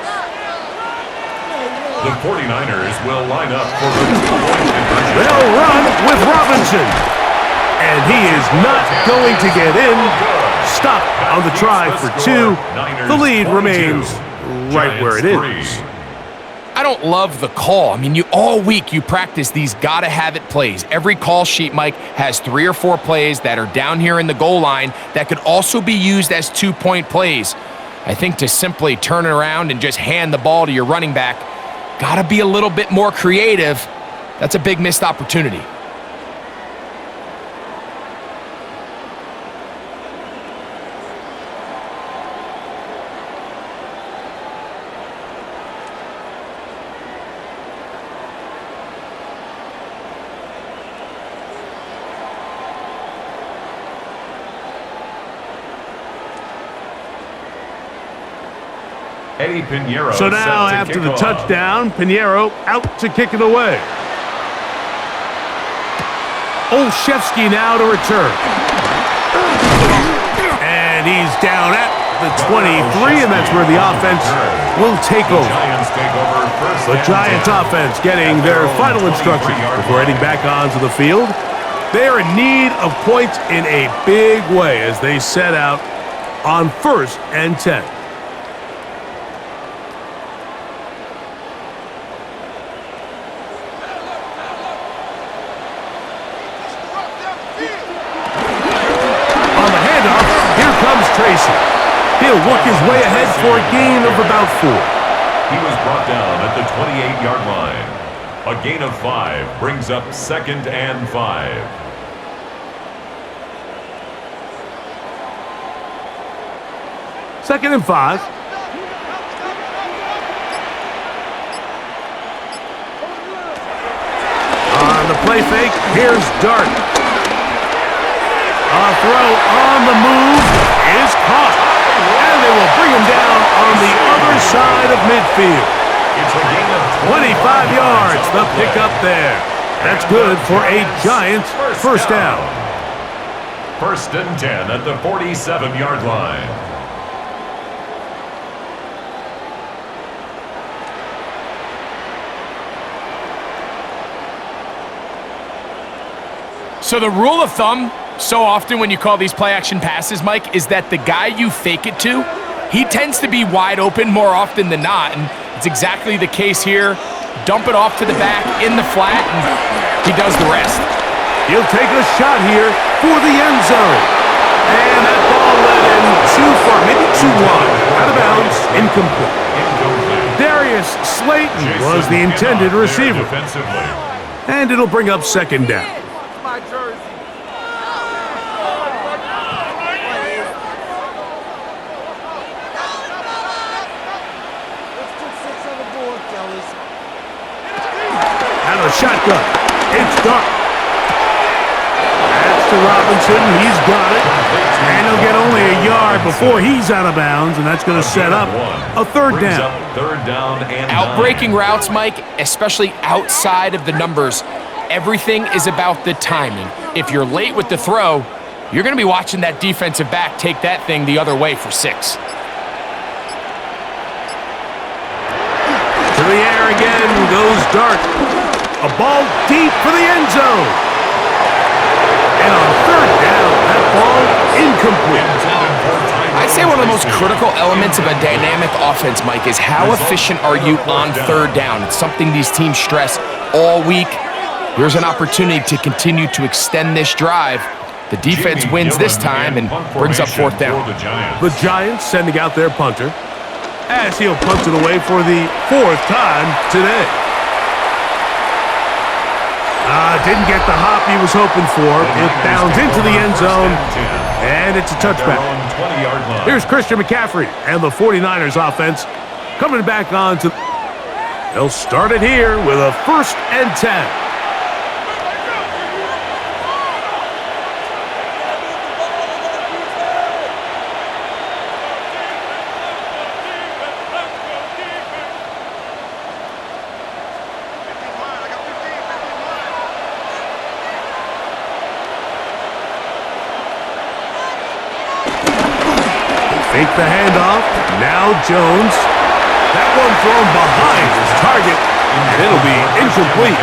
The 49ers will line up for the 2-point conversion. They'll run with Robinson. And he is not going to get in. Stop on the try for 2. The lead remains right where it is. I don't love the call. I mean, all week you practice these gotta-have-it plays. Every call sheet, Mike, has 3 or 4 plays that are down here in the goal line that could also be used as 2-point plays. I think to simply turn it around and just hand the ball to your running back, gotta be a little bit more creative. That's a big missed opportunity. Eddie Pinheiro. So now, after the touchdown, Pinheiro out to kick it away. Olszewski now to return. And he's down at the 23, and that's where the offense will take over. The Giants offense getting their final instructions before heading back onto the field. They are in need of points in a big way as they set out on 1st and 10. He'll work his way ahead for a gain of about 4. He was brought down at the 28-yard line. A gain of 5 brings up 2nd and 5. Second and 5. On the play fake, here's Dart. A throw on the move is caught. And they will bring him down on the other side of midfield. It's a gain of 25 yards, the pickup there. That's good for a Giants first down. First and 10 at the 47-yard line. So the rule of thumb, so often when you call these play-action passes, Mike, is that the guy you fake it to, he tends to be wide open more often than not, and it's exactly the case here. Dump it off to the back in the flat, and he does the rest. He'll take a shot here for the end zone. And that ball led in too far, maybe too wide. Out of bounds, incomplete. Darius Slayton was the intended receiver. And it'll bring up second down. Out of the shotgun. It's dark. That's to Robinson. He's got it. And he'll get only a yard before he's out of bounds, and that's going to set up a third down. Outbreaking routes, Mike, especially outside of the numbers, everything is about the timing. If you're late with the throw, you're going to be watching that defensive back take that thing the other way for 6. To the air again goes Dart. A ball deep for the end zone. And on third down, that ball incomplete. I'd say one of the most critical elements of a dynamic offense, Mike, is how efficient are you on third down. It's something these teams stress all week. Here's an opportunity to continue to extend this drive. The defense wins this time and brings up fourth down. The Giants sending out their punter, as he'll punt it away for the 4th time today. Didn't get the hop he was hoping for. It bounds into the end zone, and it's a touchback. Here's Christian McCaffrey and the 49ers offense coming back on to... They'll start it here with a 1st and 10. Fake the handoff. Now Jones. That one thrown behind his target, and it'll be incomplete.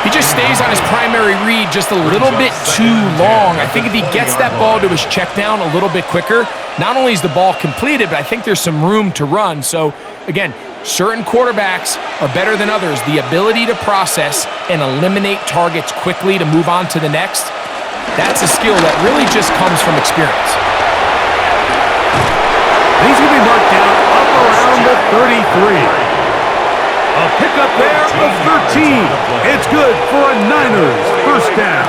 He just stays on his primary read just a little bit too long. I think if he gets that ball to his check down a little bit quicker, not only is the ball completed, but I think there's some room to run. So, again, certain quarterbacks are better than others. The ability to process and eliminate targets quickly to move on to the next, that's a skill that really just comes from experience. He's going to be marked down up around the 33. A pickup there of 13. It's good for a Niners first down.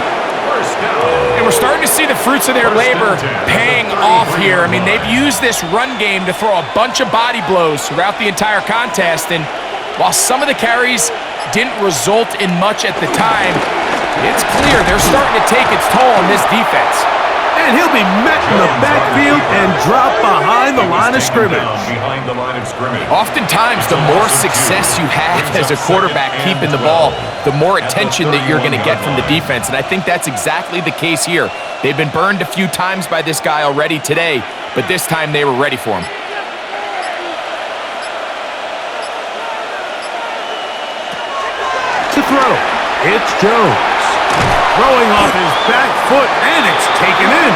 And we're starting to see the fruits of their labor paying off here. I mean, they've used this run game to throw a bunch of body blows throughout the entire contest. And while some of the carries didn't result in much at the time, it's clear they're starting to take its toll on this defense. And he'll be met in the backfield and dropped behind the line of scrimmage. Oftentimes, the more success you have as a quarterback keeping the ball, the more attention that you're going to get from the defense. And I think that's exactly the case here. They've been burned a few times by this guy already today, but this time they were ready for him. To throw, it's Jones. Throwing off his back foot, and it's taken in.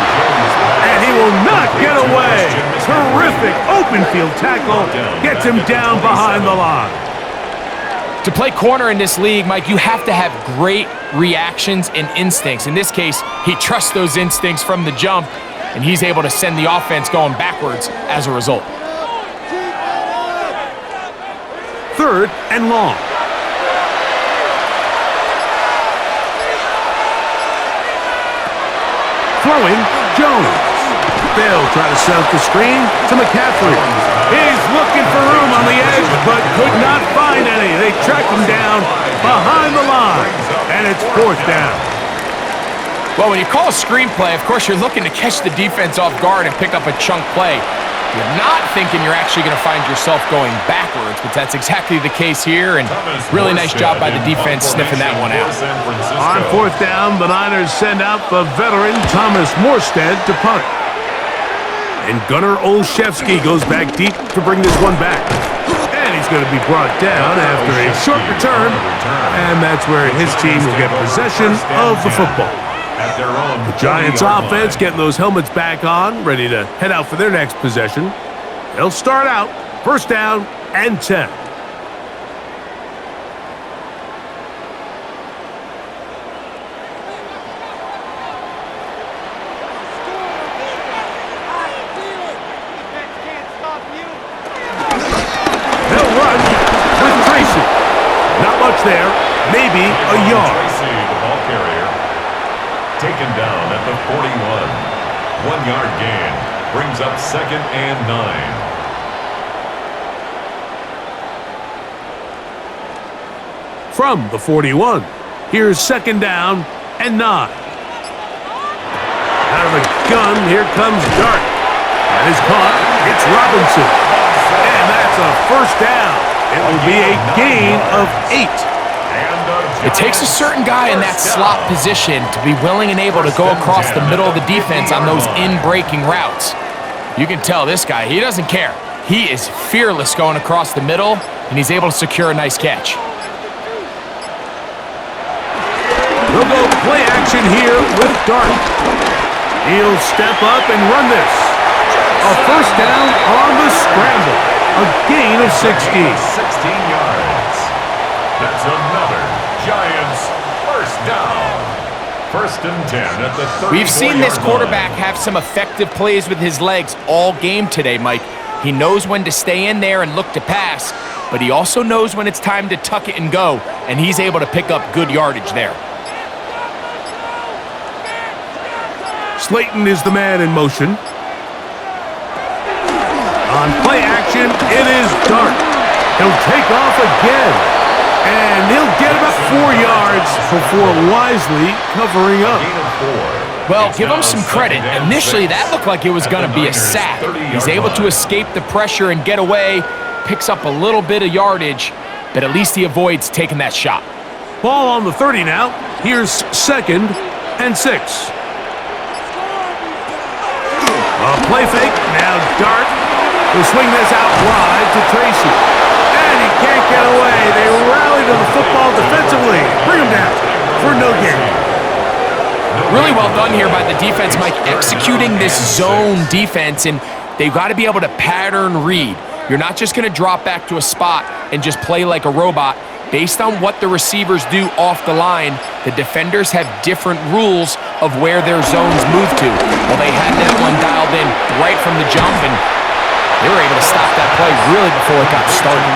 And he will not get away. Terrific open field tackle. Gets him down behind the line. To play corner in this league, Mike, you have to have great reactions and instincts. In this case, he trusts those instincts from the jump, and he's able to send the offense going backwards as a result. 3rd and long. Throwing, Jones. They'll try to set up the screen to McCaffrey. He's looking for room on the edge, but could not find any. They track him down behind the line, and it's 4th down. Well, when you call a screen play, of course, you're looking to catch the defense off guard and pick up a chunk play. You're not thinking you're actually going to find yourself going backwards, but that's exactly the case here, and really nice job by the defense sniffing that one out. On fourth down, the Niners send out the veteran Thomas Morstead to punt. And Gunnar Olszewski goes back deep to bring this one back. And he's going to be brought down after a short return, and that's where his team will get possession of the football. The Giants offense getting those helmets back on, ready to head out for their next possession. They'll start out, first down and 10. They'll run with Tracy. Not much there, maybe a yard. Taken down at the 41. 1 yard gain. Brings up 2nd and 9. From the 41, here's 2nd down and 9. Out of the gun, here comes Dart. That is caught. It's Robinson. And that's a first down. It will be a gain of 8. It takes a certain guy in that slot position to be willing and able to go across the middle of the defense on those in-breaking routes. You can tell this guy, he doesn't care. He is fearless going across the middle, and he's able to secure a nice catch. We'll go play action here with Dart. He'll step up and run this. A first down on the scramble. A gain of 16. 16 yards. That's another Giants first down. 1st and 10 at the 34-yard line. We've seen this quarterback have some effective plays with his legs all game today, Mike. He knows when to stay in there and look to pass, but he also knows when it's time to tuck it and go, and he's able to pick up good yardage there. Slayton is the man in motion. On play action, it is Dart. He'll take off again. And he'll get about 4 yards before wisely covering up. Well, give him some credit. Initially, that looked like it was going to be a sack. He's able to escape the pressure and get away, picks up a little bit of yardage, but at least he avoids taking that shot. Ball on the 30 now. Here's 2nd and 6. A play fake. Now Dart will swing this out wide to Tracy. And he can't get away. They rally to the football defensively. Bring him down for no gain. Really well done here by the defense, Mike, executing this zone defense, and they've got to be able to pattern read. You're not just going to drop back to a spot and just play like a robot. Based on what the receivers do off the line, the defenders have different rules of where their zones move to. Well, they had that one dialed in right from the jump, and they were able to stop that play really before it got started.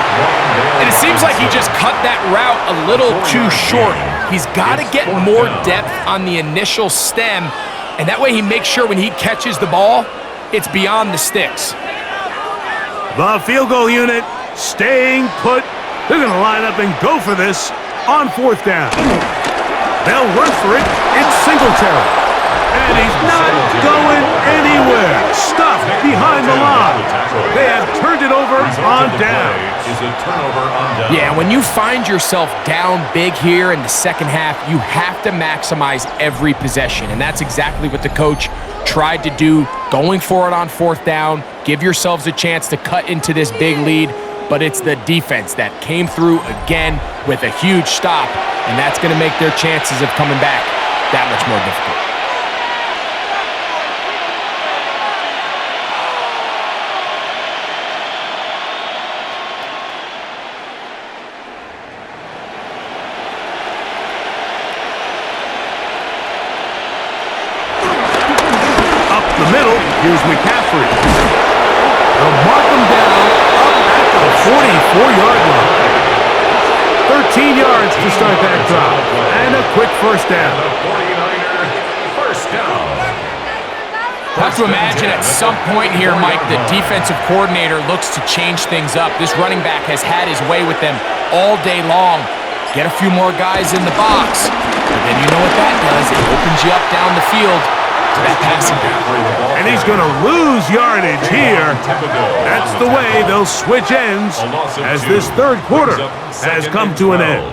And it seems like he just cut that route a little too short. He's got to get more depth on the initial stem, and that way he makes sure when he catches the ball, it's beyond the sticks. The field goal unit staying put. They're going to line up and go for this on 4th down. They'll run for it. It's Singletary. And he's not going anywhere. Stuffed behind the line. They have turned it over on down. Yeah, when you find yourself down big here in the second half, you have to maximize every possession. And that's exactly what the coach tried to do, going for it on 4th down. Give yourselves a chance to cut into this big lead. But it's the defense that came through again with a huge stop, and that's going to make their chances of coming back that much more difficult. Up the middle, here's McCaffrey. They'll mark him down. 44-yard line. 13 yards to start that drive. And a quick first down. I have to imagine at some point here, Mike, the defensive coordinator looks to change things up. This running back has had his way with them all day long. Get a few more guys in the box. But then you know what that does. It opens you up down the field. to that passing down. And he's going to lose yardage here. That's the way they'll switch ends as this third quarter has come to an end.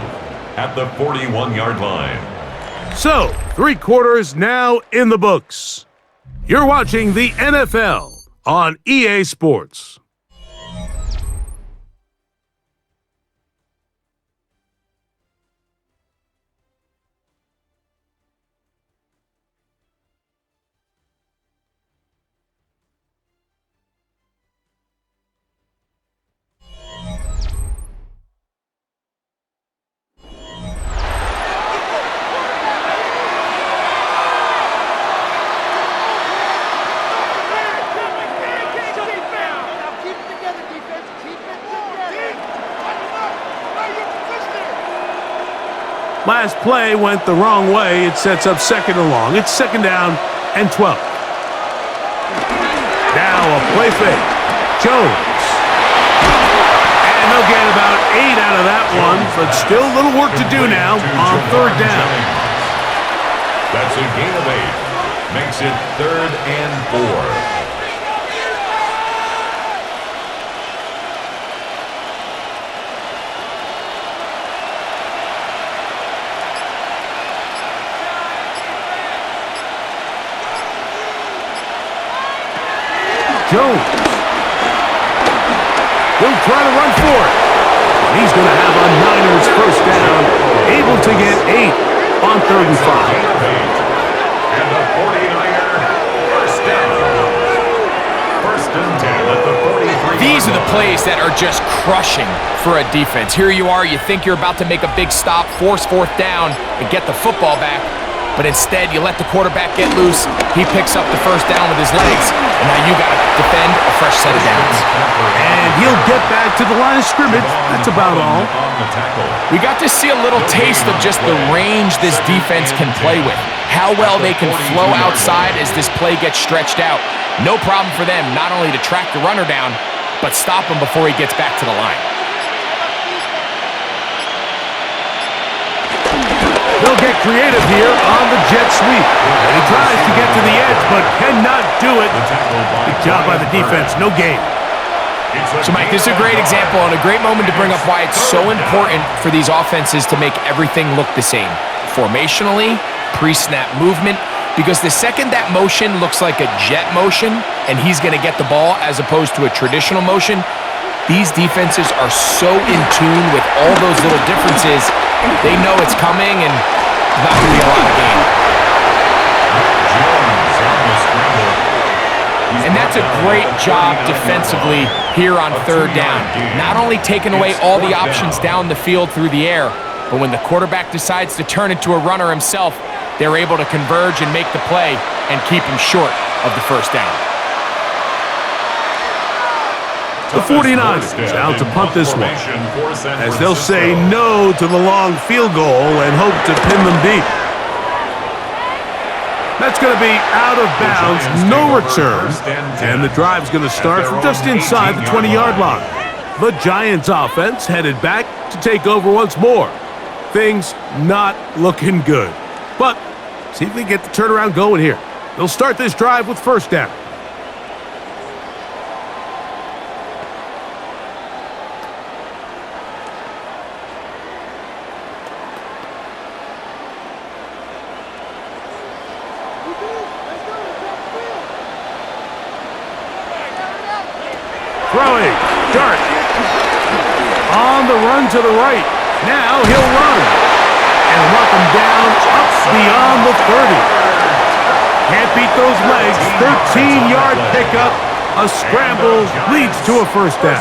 At the 41-yard line. So, 3 quarters now in the books. You're watching the NFL on EA Sports. Last play went the wrong way. It sets up 2nd and long. It's 2nd down and 12. Now a play fake. Jones. And they'll get about 8 out of that one, but still a little work to do now on 3rd down. That's a gain of 8. Makes it 3rd and 4. Jones. He'll try to run for it. He's going to have a Niners first down, able to get 8 on 3rd and 5. And the 49er first down. 1st and 10 at the 43. These are the plays that are just crushing for a defense. Here you are, you think you're about to make a big stop, force 4th down, and get the football back. But instead, you let the quarterback get loose. He picks up the first down with his legs. And now you got to defend a fresh set of downs. And he'll get back to the line of scrimmage. That's about all. We got to see a little taste of just the range this defense can play with. How well they can flow outside as this play gets stretched out. No problem for them not only to track the runner down, but stop him before he gets back to the line. They'll get creative here on the jet sweep. And he tries to get to the edge, but cannot do it. Good job by the defense. No gain. So, Mike, this is a great example and a great moment to bring up why it's so important for these offenses to make everything look the same. Formationally, pre-snap movement, because the second that motion looks like a jet motion and he's going to get the ball as opposed to a traditional motion, these defenses are so in tune with all those little differences. They know it's coming and not going to be a lot of gain. And that's a great job defensively here on 3rd down. Not only taking away all the options down the field through the air, but when the quarterback decides to turn into a runner himself, they're able to converge and make the play and keep him short of the first down. The 49ers out to punt this one, as they'll say no to the long field goal and hope to pin them deep. That's going to be out of bounds, no return, and the drive's going to start from just inside the 20-yard line. The Giants offense headed back to take over once more. Things not looking good, but see if they get the turnaround going here. They'll start this drive with 1st down. Throwing, dart, on the run to the right. Now he'll run and walk him down up beyond the 30. Can't beat those legs. 13-yard pickup. A scramble leads to a first down.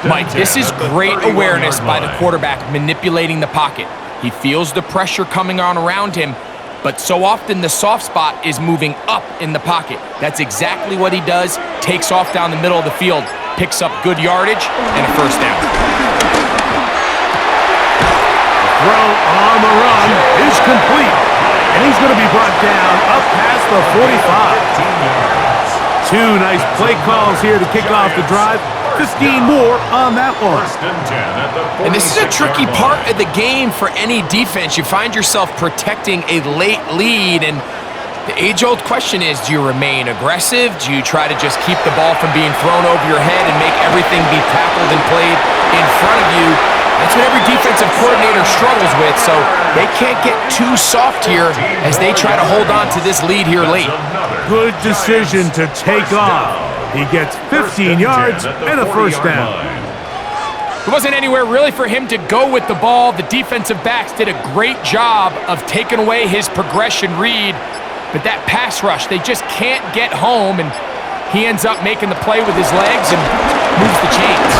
Mike, this is great awareness by the quarterback manipulating the pocket. He feels the pressure coming on around him, but so often the soft spot is moving up in the pocket. That's exactly what he does. Takes off down the middle of the field, picks up good yardage, and a first down. The throw on the run is complete, and he's going to be brought down up past the 45. 2 nice play calls here to kick off the drive. 15 more on that one. First and 10 at the 46-yard line. And this is a tricky part of the game for any defense. You find yourself protecting a late lead, and the age-old question is, do you remain aggressive? Do you try to just keep the ball from being thrown over your head and make everything be tackled and played in front of you? That's what every defensive coordinator struggles with, so they can't get too soft here as they try to hold on to this lead here late. Good decision to take off. He gets 15 yards and a first down. There wasn't anywhere really for him to go with the ball. The defensive backs did a great job of taking away his progression read, but that pass rush, they just can't get home, and he ends up making the play with his legs and moves the chains.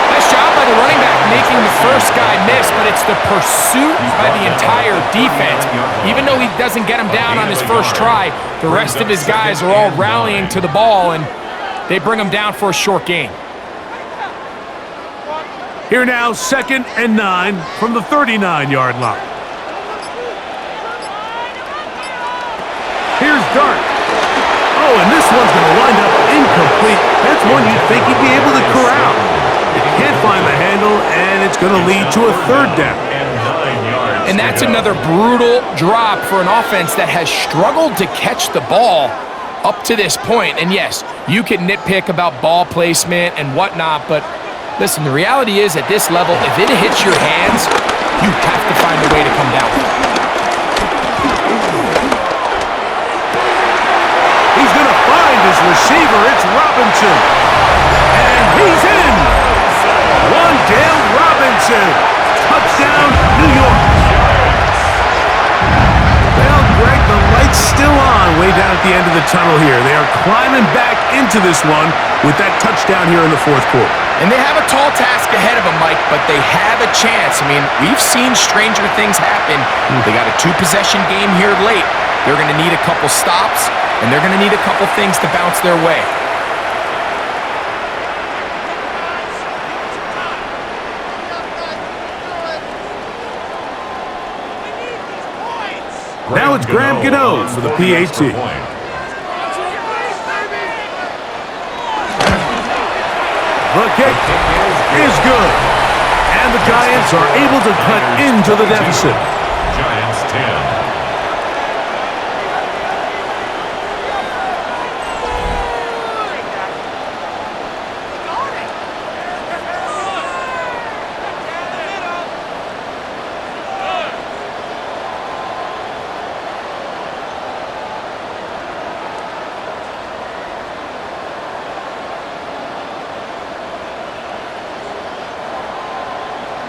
Nice job by the running back making the first guy miss, but it's the pursuit by the entire defense. Even though he doesn't get him down on his first try, the rest of his guys are all rallying to the ball, and they bring him down for a short gain. Here now, 2nd and 9 from the 39-yard line. Here's Dart. Oh, and this one's going to wind up incomplete. That's one you'd think he'd be able to corral. He can't find the handle, and it's going to lead to a 3rd down. And that's another brutal drop for an offense that has struggled to catch the ball up to this point. And yes, you can nitpick about ball placement and whatnot, but listen, the reality is at this level, if it hits your hands, you have to find a way to come down. He's going to find his receiver. It's Robinson. And he's in. Wandale Robinson. Touchdown, New York. Well, Greg, the light's still on way down at the end of the tunnel here. They are climbing back into this one with that touchdown here in the 4th quarter. And they have a tall task ahead of them, Mike, but they have a chance. I mean, we've seen stranger things happen. They got a 2-possession game here late. They're going to need a couple stops, and they're going to need a couple things to bounce their way. Now it's Graham Gano for the PAT. The kick is good. And the Giants are able to cut into the deficit. Giants 10.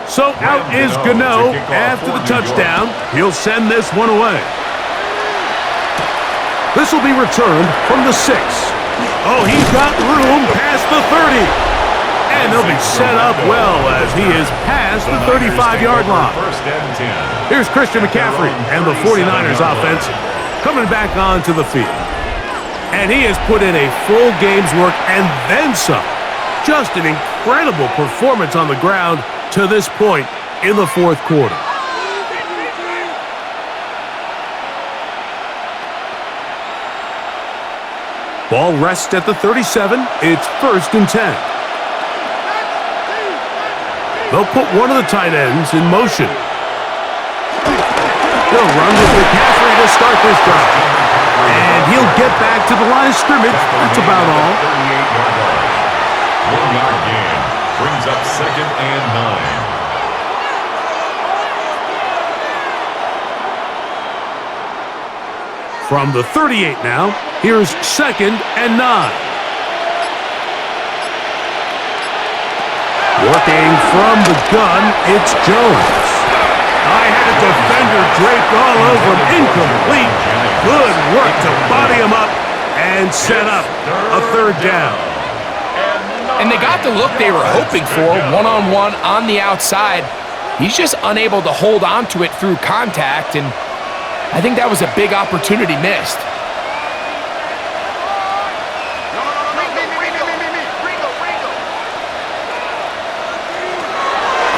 So out is Gano after the touchdown. He'll send this one away. This will be returned from the 6. Oh, he's got room past the 30. And they'll be set up well as he is past the 35-yard line. Here's Christian McCaffrey and the 49ers offense coming back onto the field. And he has put in a full game's work and then some. Just an incredible performance on the ground to this point in the 4th quarter. Ball rests at the 37. It's 1st and 10. They'll put one of the tight ends in motion. They'll run with McCaffrey to start this drive. And he'll get back to the line of scrimmage. That's about all. 1-yard gain brings up 2nd and 9. From the 38 now, here's 2nd and 9. Working from the gun, it's Jones. I had a defender draped all over him, incomplete. Good work to body him up and set up a 3rd down. And they got the look they were hoping for, one-on-one on the outside. He's just unable to hold on to it through contact, and I think that was a big opportunity missed.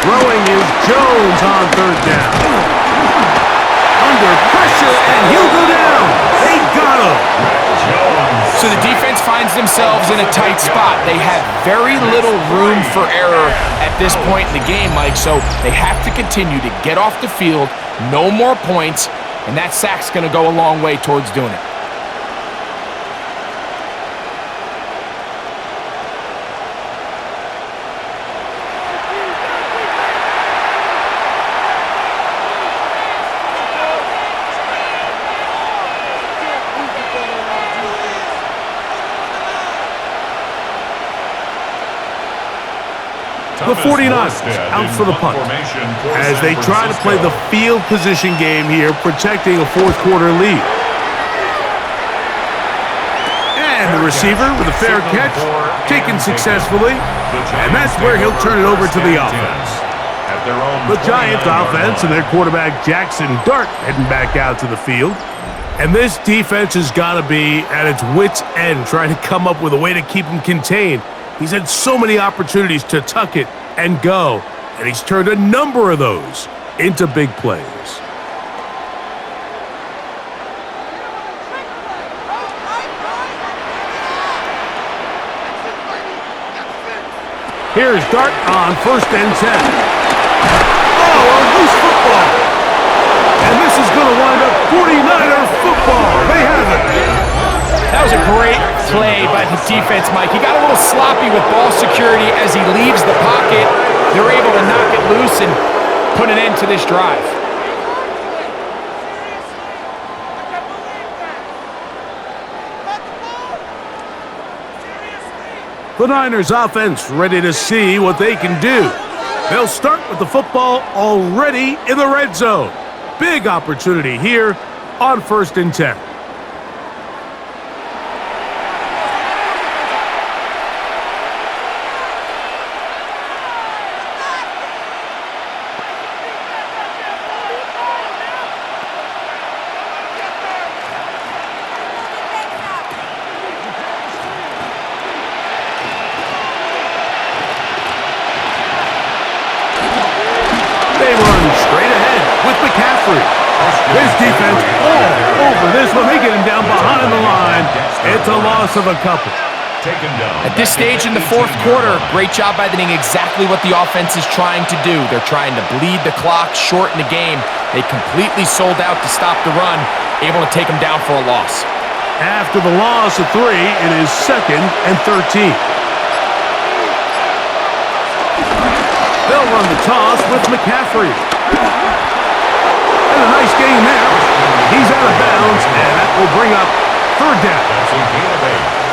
Throwing is Jones on 3rd down. Under pressure, and he'll go down. They got him. So the defense finds themselves in a tight spot. They have very little room for error at this point in the game, Mike, so they have to continue to get off the field, no more points, and that sack's going to go a long way towards doing it. The 49ers out for the punt as they try to play the field position game here, protecting a fourth-quarter lead. And the receiver with a fair catch, taken successfully, and that's where he'll turn it over to the offense. The Giants offense and their quarterback Jackson Dart heading back out to the field. And this defense has got to be at its wits' end, trying to come up with a way to keep him contained. He's had so many opportunities to tuck it and go, and he's turned a number of those into big plays. Here's Dart on 1st and 10. Oh, a loose football. And this is going to wind up 49er football. They have it. That was a great play by the defense, Mike. He got a little sloppy with ball security as he leaves the pocket. They're able to knock it loose and put an end to this drive. The Niners offense ready to see what they can do. They'll start with the football already in the red zone. Big opportunity here on 1st and 10. This defense all over this one. They get him down behind the line. It's a loss of a couple. At this stage in the fourth quarter, great job by doing exactly what the offense is trying to do. They're trying to bleed the clock, shorten the game. They completely sold out to stop the run, able to take them down for a loss. After the loss of 3, it is 2nd and 13. They'll run the toss with McCaffrey. And a nice gain there. He's out of bounds, and that will bring up 3rd down.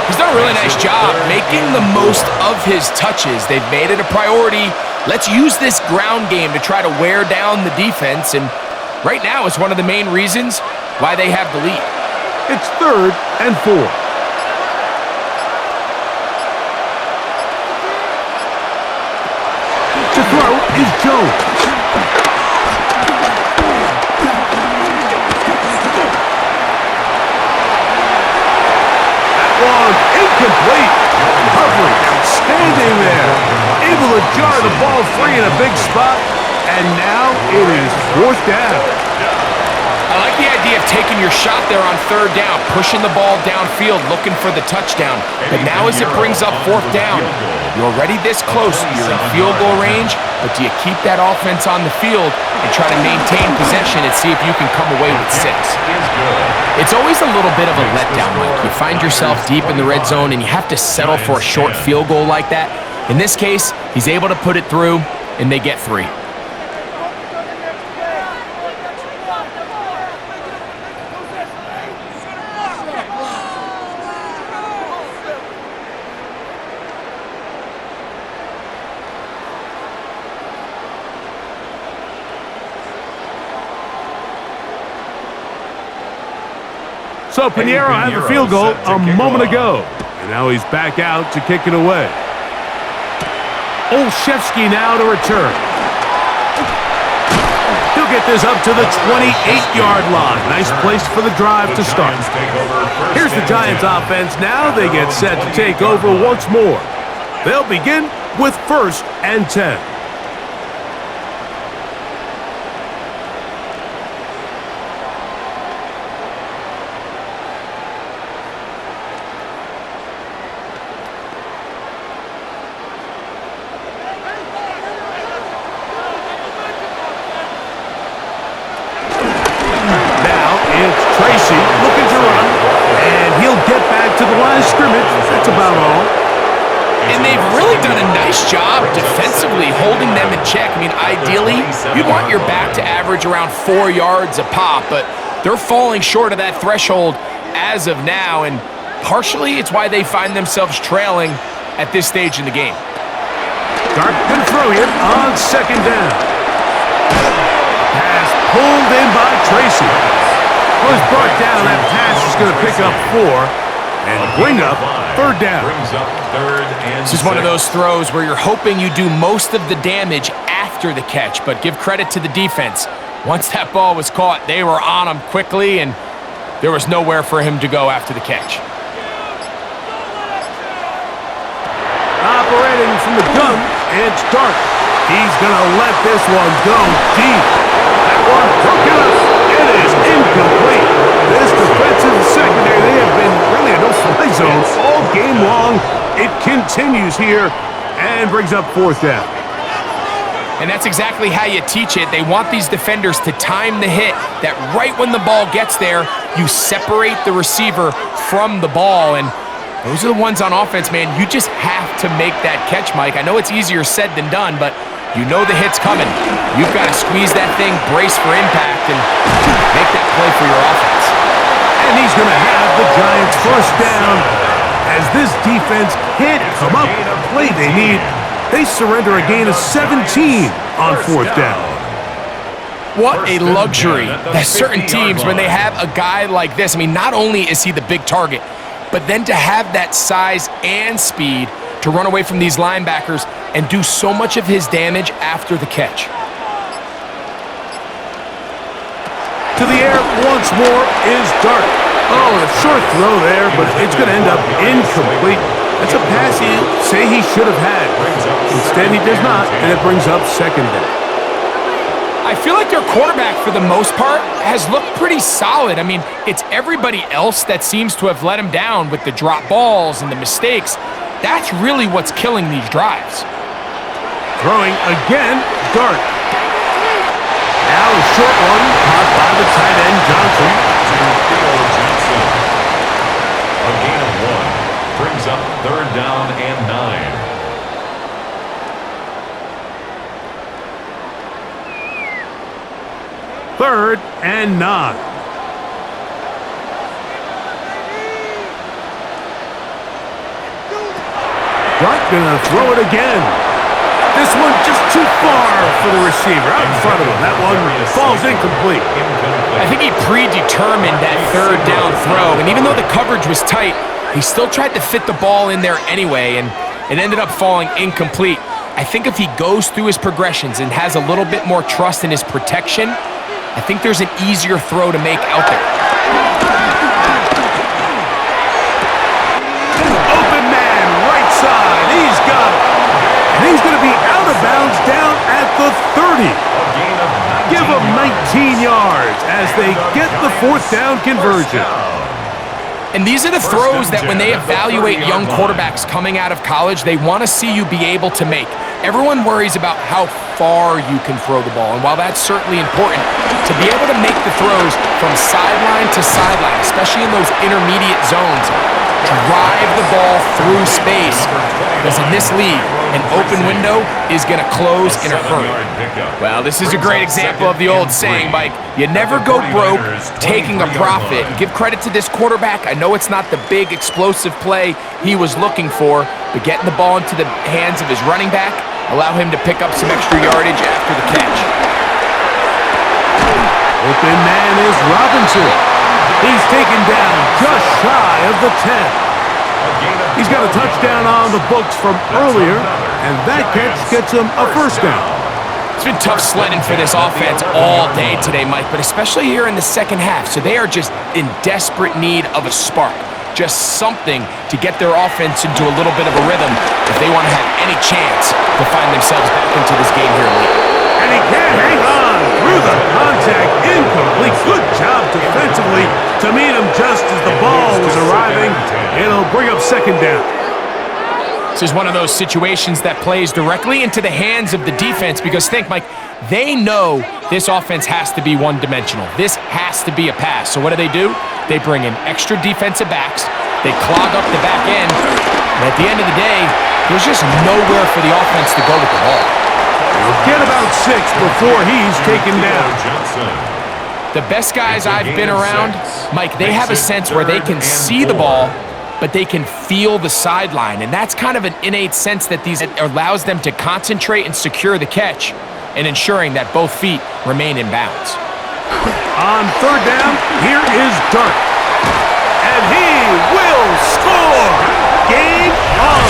He's done a really nice job making the most of his touches. They've made it a priority. Let's use this ground game to try to wear down the defense, and right now it's one of the main reasons why they have the lead. It's 3rd and 4. To throw is Jones. Incomplete. Recovery outstanding there. Able to jar the ball free in a big spot. And now it is 4th down. I like the idea of taking your shot there on 3rd down, pushing the ball downfield, looking for the touchdown. But now as it brings up 4th down, you're already this close. You're in field goal range, but do you keep that offense on the field and try to maintain possession and see if you can come away with 6? It's always a little bit of a letdown, Mike. You find yourself deep in the red zone and you have to settle for a short field goal like that. In this case, he's able to put it through and they get 3. So Pinheiro had the field goal a moment ago. And now he's back out to kick it away. Olszewski now to return. He'll get this up to the 28-yard line. Nice place for the drive to start. Here's the Giants offense now. They get set to take over once more. They'll begin with 1st and 10. line of scrimmage. That's about all. And they've really done a nice job defensively holding them in check. I mean, ideally, you'd want your back to average around 4 yards a pop, but they're falling short of that threshold as of now, and partially it's why they find themselves trailing at this stage in the game. Dark can throw here on second down. Pass pulled in by Tracy. Was brought down. That pass is going to pick up 4 and bring up third down. This is one of those throws where you're hoping you do most of the damage after the catch, but give credit to the defense. Once that ball was caught, they were on him quickly, and there was nowhere for him to go after the catch. Operating from the gun, it's Dark. He's going to let this one go deep. That one broken up. It is incomplete. This defensive secondary, they have been really a no-fly zone all game long. It continues here and brings up fourth down. And that's exactly how you teach it. They want these defenders to time the hit, that right when the ball gets there, you separate the receiver from the ball. And those are the ones on offense, man. You just have to make that catch, Mike. I know it's easier said than done, but you know the hit's coming. You've got to squeeze that thing, brace for impact, and make that play for your offense. And he's going to have the Giants first down as this defense can't come up with the play they need. They surrender a gain of 17 on fourth down. What a luxury that certain teams, when they have a guy like this, I mean, not only is he the big target, but then to have that size and speed to run away from these linebackers and do so much of his damage after the catch. To the air once more is Dark. Oh, a short throw there, but it's going to end up incomplete. That's a pass he'd say he should have had. Instead, he does not, and it brings up second down. I feel like their quarterback, for the most part, has looked pretty solid. I mean, it's everybody else that seems to have let him down with the drop balls and the mistakes. That's really what's killing these drives. Throwing again, Dark. Now a short one, caught by the tight end, Johnson. A gain of 1 brings up third down and 9. Third and 9. Dark gonna throw it again. This one just too far for the receiver. Out in front of him. That one falls incomplete. I think he predetermined that third down throw, and even though the coverage was tight, he still tried to fit the ball in there anyway, and it ended up falling incomplete. I think if he goes through his progressions and has a little bit more trust in his protection, I think there's an easier throw to make out there. Open man, right side. He's got it. And he's going to be out of bounds down at the 30. Give him 19 yards as they get the fourth down conversion. And these are the throws that when they evaluate young quarterbacks coming out of college, they want to see you be able to make. Everyone worries about how far you can throw the ball, and while that's certainly important, to be able to make the throws from sideline to sideline, especially in those intermediate zones, drive the ball through space, because in this league, an open window is going to close in a hurry. Well, this is a great example of the old saying, Mike, you never go broke taking a profit. Give credit to this quarterback. I know it's not the big explosive play he was looking for, but getting the ball into the hands of his running back, allow him to pick up some extra yardage after the catch. Open man is Robinson. He's taken down just shy of the 10. He's got a touchdown on the books from earlier, and that catch gets him a first down. It's been tough sledding for this offense all day today, Mike, but especially here in the second half. So they are just in desperate need of a spark, just something to get their offense into a little bit of a rhythm if they want to have any chance to find themselves back into this game here late. And he can't hang on through the contact. Incomplete. Good job defensively to meet him just as the ball was arriving. It'll bring up second down. This is one of those situations that plays directly into the hands of the defense because think, Mike, they know this offense has to be one-dimensional. This has to be a pass. So what do? They bring in extra defensive backs. They clog up the back end. And at the end of the day, there's just nowhere for the offense to go with the ball. He'll get about 6 before he's taken down. The best guys I've been around, Mike, they have a sense where they can see the ball, but they can feel the sideline. And that's kind of an innate sense that allows them to concentrate and secure the catch and ensuring that both feet remain in bounds. On third down, here is Dart. And he will score! Game on!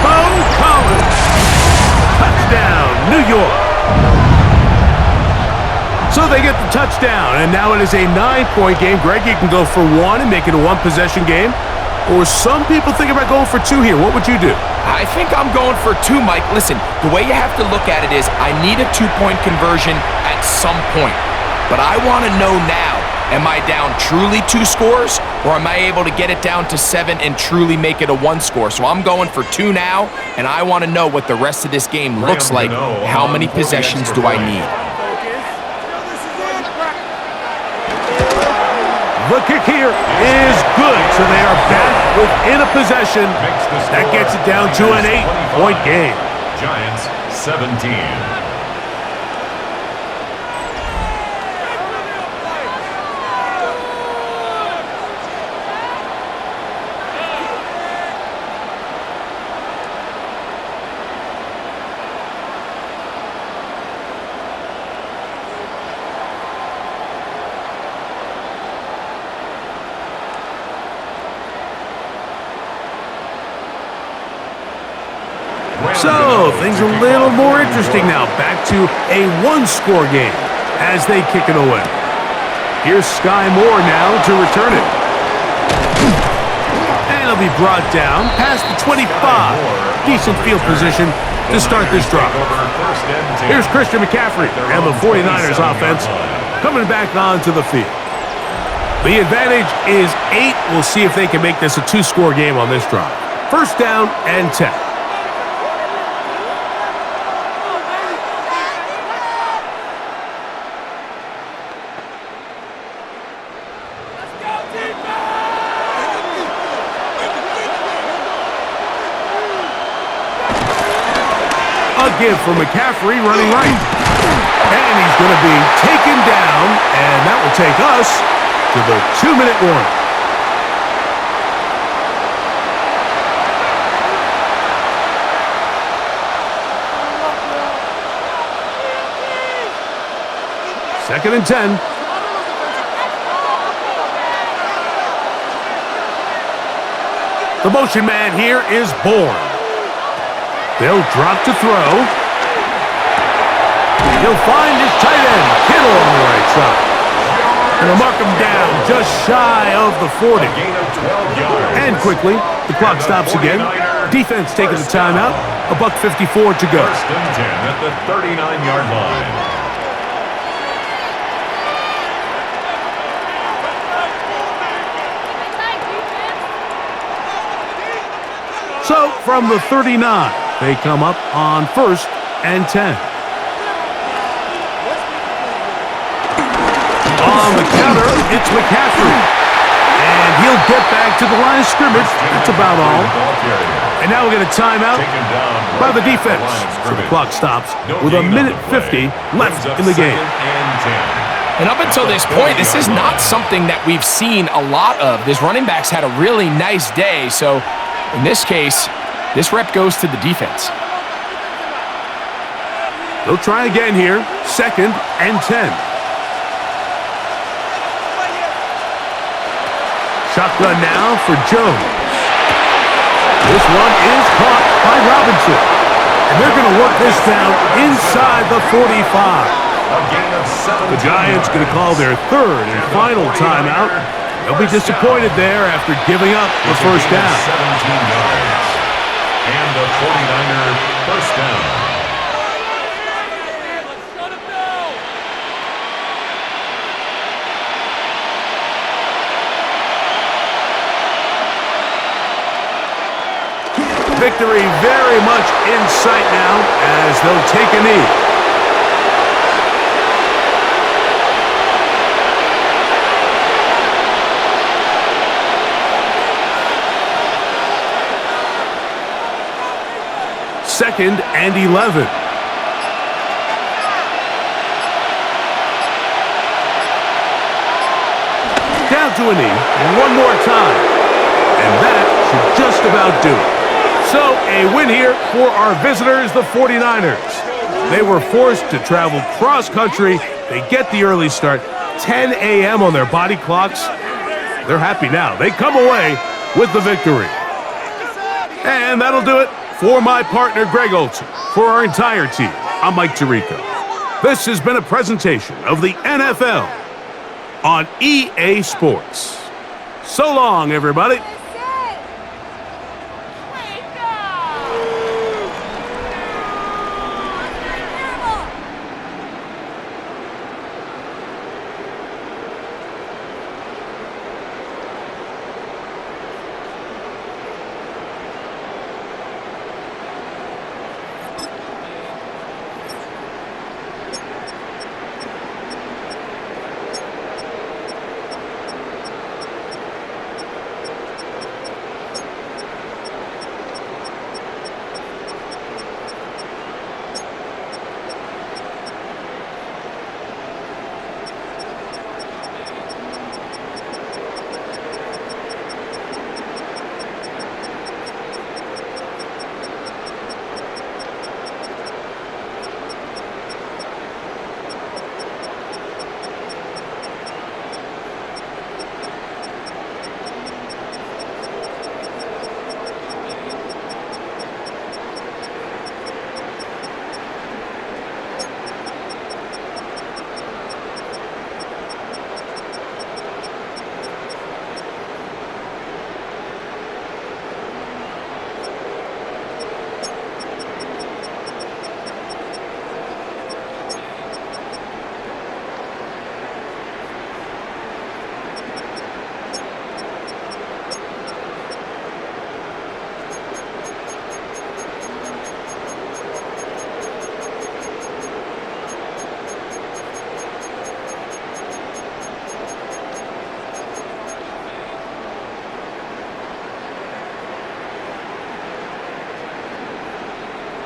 Bo Collins. Touchdown, New York. So they get the touchdown, and now it is a 9-point game. Greg, you can go for 1 and make it a 1-possession game. Or some people think about going for 2 here. What would you do? I think I'm going for 2, Mike. Listen, the way you have to look at it is I need a 2-point conversion at some point. But I want to know now, am I down truly 2 scores, or am I able to get it down to 7 and truly make it a 1 score? So I'm going for 2 now, and I want to know what the rest of this game looks like. How many possessions do I need? The kick here is good, so they are back within a possession. That gets it down to an 8-point game. Giants 17. So, things a little more interesting now. Back to a 1-score game as they kick it away. Here's Sky Moore now to return it. And it'll be brought down past the 25. Decent field position to start this drive. Here's Christian McCaffrey and the 49ers offense coming back onto the field. The advantage is 8. We'll see if they can make this a 2-score game on this drive. First down and 10. Give for McCaffrey running right. And he's going to be taken down, and that will take us to the 2-minute warning. Second and 10. The motion man here is Bourne. They'll drop to throw. He'll find his tight end, Kittle, on the right side. And they'll mark him down just shy of the 40. And quickly, the clock stops again. Defense taking the timeout. $1:54 to go. First and 10 at the 39-yard line. So, from the 39, they come up on first and 10. On the counter, it's McCaffrey. And he'll get back to the line of scrimmage. That's about all. And now we get a timeout by the defense. So the clock stops with 1:50 left in the game. And up until this point, this is not something that we've seen a lot of. This running back's had a really nice day, so in this case, this rep goes to the defense. They'll try again here. Second and 10. Shotgun now for Jones. This one is caught by Robinson. And they're going to work this down inside the 45. The Giants going to call their third and final timeout. They'll be disappointed there after giving up the first down. 17 yards. And the 49er first down. Victory very much in sight now as they'll take a knee. 2nd and 11. Down to a knee, one more time. And that should just about do it. So, a win here for our visitors, the 49ers. They were forced to travel cross-country. They get the early start, 10 a.m. on their body clocks. They're happy now. They come away with the victory. And that'll do it for my partner, Greg Olson. For our entire team, I'm Mike Tirico. This has been a presentation of the NFL on EA Sports. So long, everybody.